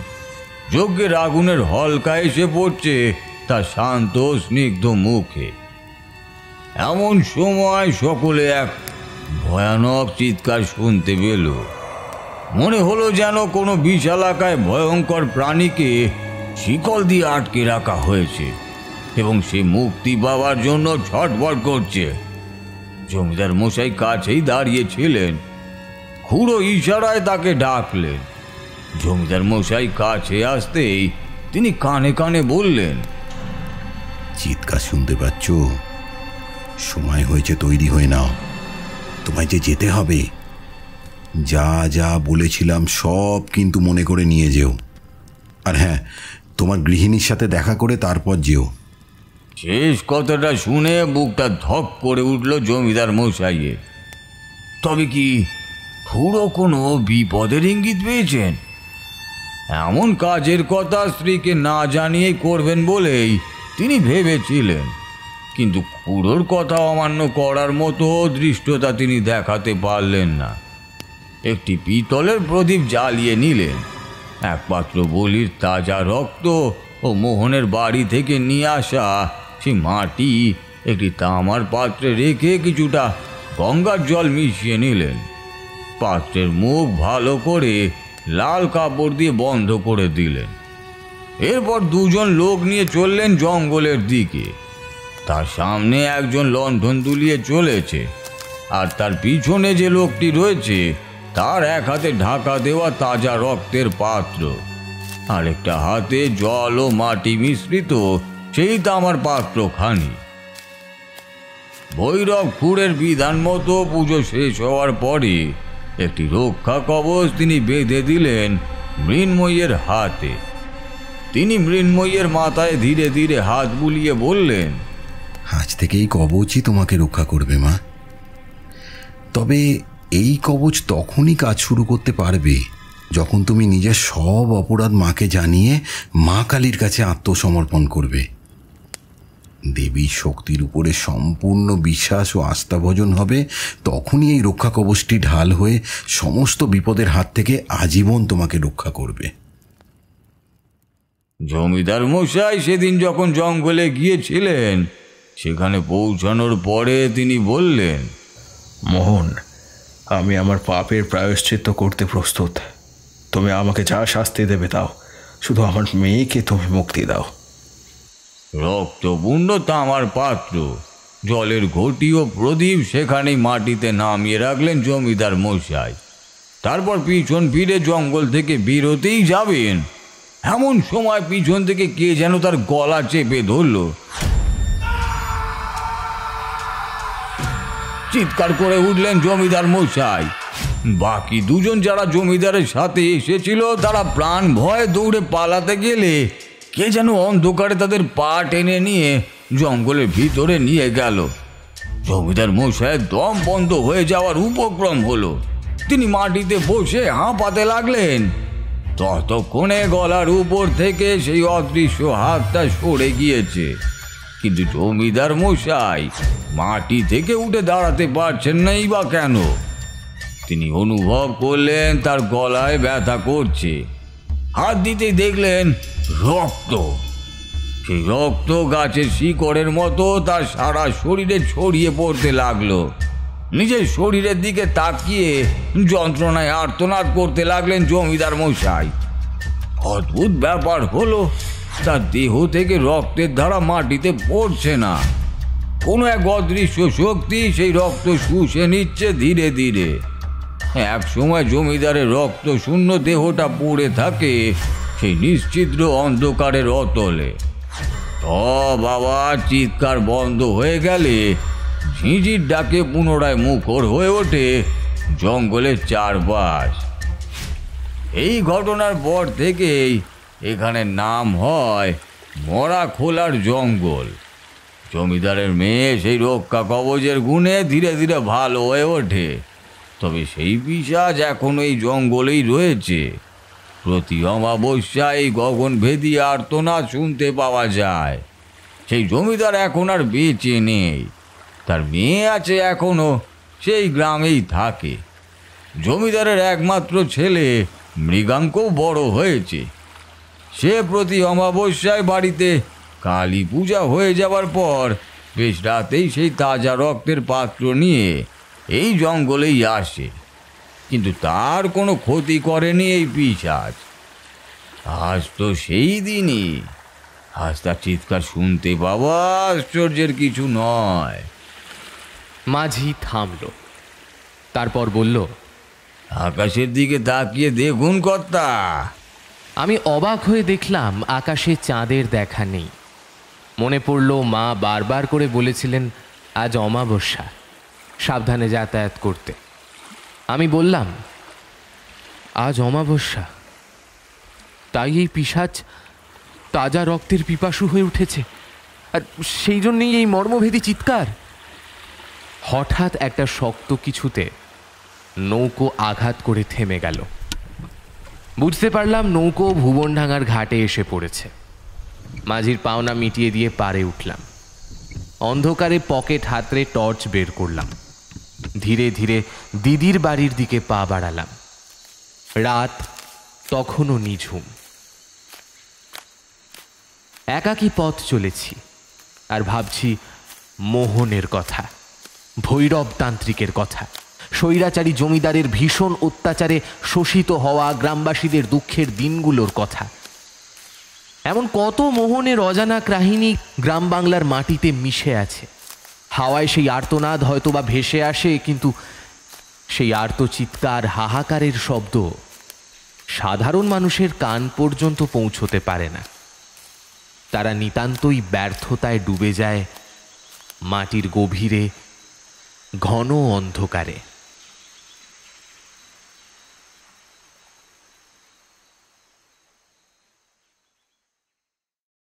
Speaker 2: যজ্ঞের আগুনের হলকা এসে পড়ছে তার শান্ত স্নিগ্ধ মুখে। এমন সময় সকলে এক ভয়ানক চিৎকার শুনতে পেল। মনে হলো যেন কোনো বিশালাকায় ভয়ঙ্কর প্রাণীকে শিকল দিয়ে আটকে রাখা হয়েছে এবং সে মুক্তি পাওয়ার জন্য ছটফট করছে। জমিদার মশাই কাছেই দাঁড়িয়েছিলেন। খুড়ো ইশারায় তাকে ডাকলেন। জমিদার মশাই কাছে আসতেই তিনি কানে কানে বললেন,
Speaker 7: চিৎকার শুনতে পাচ্ছ? সময় হয়েছে, তৈরি হয়ে নাও। তোমায় যে যেতে হবে। যা যা বলেছিলাম সব কিন্তু মনে করে নিয়ে যেও। আর হ্যাঁ, তোমার গৃহিণীর সাথে দেখা করে তারপর যেও।
Speaker 2: শেষ কথাটা শুনে বুকটা ধক করে উঠল জমিদার মশাইয়ের। তবে কি খুড়ো কোনো বিপদের ইঙ্গিত পেয়েছেন? এমন কাজের কথা স্ত্রীকে না জানিয়ে করবেন বলেই তিনি ভেবেছিলেন, কিন্তু খুড়োর কথা অমান্য করার মতো ধৃষ্টতা তিনি দেখাতে পারলেন না। একটি পিতলের প্রদীপ জ্বালিয়ে নিলেন। এক পাত্র বলির তাজা রক্ত ও মোহনের বাড়ি থেকে নিয়ে আসা সেই মাটি একটি তামার পাত্রে রেখে কিছুটা গঙ্গার জল মিশিয়ে নিলেন। পাত্রের মুখ ভালো করে লাল কাপড় দিয়ে বন্ধ করে দিলেন। এরপর দুজন লোক নিয়ে চললেন জঙ্গলের দিকে। তার সামনে একজন লণ্ঠন দুলিয়ে চলেছে, আর তার পিছনে যে লোকটি রয়েছে তার এক হাতে ঢাকা দেওয়া তাজা রক্তের পাত্র, আর একটা হাতে জল ও মাটি মিশ্রিত সেই তামার পাত্রখানি। ভৈরব খুঁড়ের বিধান মতো পুজো শেষ হওয়ার পরে একটি রক্ষা কবচ তিনি বেঁধে দিলেন মৃন্ময়ীর হাতে। তিনি মৃন্ময়ীর মাথায় ধীরে ধীরে হাত বুলিয়ে বললেন,
Speaker 7: আজ থেকে এই কবচই তোমাকে রক্ষা করবে মা। তবে এই কবচ তখনই কাজ শুরু করতে পারবে যখন তুমি নিজের সব অপরাধ মাকে জানিয়ে মা কালীর কাছে আত্মসমর্পণ করবে। দেবীর শক্তির উপরে সম্পূর্ণ বিশ্বাস ও আস্থা ভজন হবে, তখনই এই রক্ষা কবচটি ঢাল হয়ে সমস্ত বিপদের হাত থেকে আজীবন তোমাকে রক্ষা করবে।
Speaker 2: জমিদার মশাই সেদিন যখন জঙ্গলে গিয়েছিলেন, সেখানে পৌঁছানোর পরে তিনি বললেন,
Speaker 1: মোহন, আমি আমার পাপের প্রায়শ্চিত্ত করতে প্রস্তুত। তুমি আমাকে যা শাস্তি দেবে দাও, শুধু আমার মেয়েকে তুমি মুক্তি দাও।
Speaker 2: রক্তপূর্ণ তামার পাত্র, জলের ঘটি ও প্রদীপ সেখানেই মাটিতে নামিয়ে রাখলেন জমিদার মশাই। তারপর পিছন ফিরে জঙ্গল থেকে বেরোতেই যাবেন, এমন সময় পিছন থেকে কে যেন তার গলা চেপে ধরল। চিৎকার করে উঠলেন জমিদার মশাই। বাকি দুজন যারা জমিদারের সাথে এসেছিল তারা প্রাণ ভয়ে দৌড়ে পালাতে গেলে কে যেন অন্ধকারে তাদের পা টেনে নিয়ে জঙ্গলের ভিতরে নিয়ে গেল। জমিদার মশাইয়ের দম বন্ধ হয়ে যাওয়ার উপক্রম হলো। তিনি মাটিতে বসে হাঁপাতে লাগলেন। ততক্ষণে গলার উপর থেকে সেই অদৃশ্য হাতটা সরে গিয়েছে, কিন্তু জমিদার মশাই মাটি থেকে উঠে দাঁড়াতে পারছেন নাই বা কেন। তিনি অনুভব করলেন তার গলায় ব্যথা করছে। হাত দিতেই দেখলেন রক্ত। সেই রক্ত গাছের শিকড়ের মতো তার সারা শরীরে ছড়িয়ে পড়তে লাগলো। নিজের শরীরের দিকে তাকিয়ে যন্ত্রণায় আর্তনাদ করতে লাগলেন জমিদার মশাই। অদ্ভুত ব্যাপার হলো, তার দেহ থেকে রক্তের ধারা মাটিতে পড়ছে না। কোনো এক অদৃশ্য শক্তি সেই রক্ত শুষে নিচ্ছে ধীরে ধীরে। এক সময় জমিদারের রক্ত শূন্য দেহটা পড়ে থাকে সেই নিশ্চিদ্র অন্ধকারের অতলে। বাবা চিৎকার বন্ধ হয়ে গেলে ঝিঁঝির ডাকে পুনরায় মুখর হয়ে ওঠে জঙ্গলের চারপাশ। এই ঘটনার পর থেকেই এখানে নাম হয় মরা খোলার জঙ্গল। জমিদারের মেয়ে সেই রক্ষা কবচের গুণে ধীরে ধীরে ভালো হয়ে ওঠে, তবে সেই পিশাচ এখনো এই জঙ্গলেই রয়েছে। প্রতি অমাবস্যায় গগনভেদী আর্তনাদ শুনতে পাওয়া যায়। সেই জমিদার এখন আর বেঁচে নেই, তার মেয়ে আছে এখনো, সেই গ্রামেই থাকে। জমিদারের একমাত্র ছেলে মৃগাঙ্কও বড় হয়েছে। সে প্রতি অমাবস্যায় বাড়িতে কালী পূজা হয়ে যাওয়ার পর বেশ রাতেই সেই তাজা রক্তের পাত্র নিয়ে এই জঙ্গলেই আসে, কিন্তু তার কোনো ক্ষতি করেনি এই পিশাচ। আজ তো সেই দিনই। আজ তার চিৎকার শুনতে পাওয়া আশ্চর্যের কিছু নয়।
Speaker 3: মাঝি থামল, তারপর বলল,
Speaker 2: আকাশের দিকে তাকিয়ে দেখুন কর্তা।
Speaker 3: আমি অবাক হয়ে দেখলাম আকাশে চাঁদের দেখা নেই। মনে পড়ল মা বারবার করে বলেছিলেন আজ অমাবস্যা, সাবধানে যাতায়াত করতে। আমি বললাম, আজ অমাবস্যা, তাই এই পিশাচ তাজা রক্তের পিপাসু হয়ে উঠেছে, আর সেই জন্যেই এই মর্মভেদী চিৎকার। হঠাৎ একটা শক্ত কিছুতে নৌকো আঘাত করে থেমে গেল। বুঝতে পারলাম নৌকো ভুবনডাঙ্গার ঘাটে এসে পড়েছে। মাঝির পাওনা মিটিয়ে দিয়ে পাড়ে উঠলাম। অন্ধকারে পকেট হাতড়ে টর্চ বের করলাম। ধীরে ধীরে দিদির বাড়ির দিকে পা বাড়ালাম। রাত তখনও নিঝুম। একাকী পথ চলেছি আর ভাবছি মোহনের কথা, ভৈরবতান্ত্রিকের কথা, স্বৈরাচারী জমিদারের ভীষণ অত্যাচারে শোষিত হওয়া গ্রামবাসীদের দুঃখের দিনগুলোর কথা। এমন কত মোহনের অজানা কাহিনী গ্রাম বাংলার মাটিতে মিশে আছে। হাওয়ায় সেই আর্তনাদ হয়তোবা ভেসে আসে, কিন্তু সেই আর্তচিৎকার, হাহাকারের শব্দ সাধারণ মানুষের কান পর্যন্ত পৌঁছতে পারে না। তারা নিতান্তই ব্যর্থতায় ডুবে যায় মাটির গভীরে, ঘন অন্ধকারে।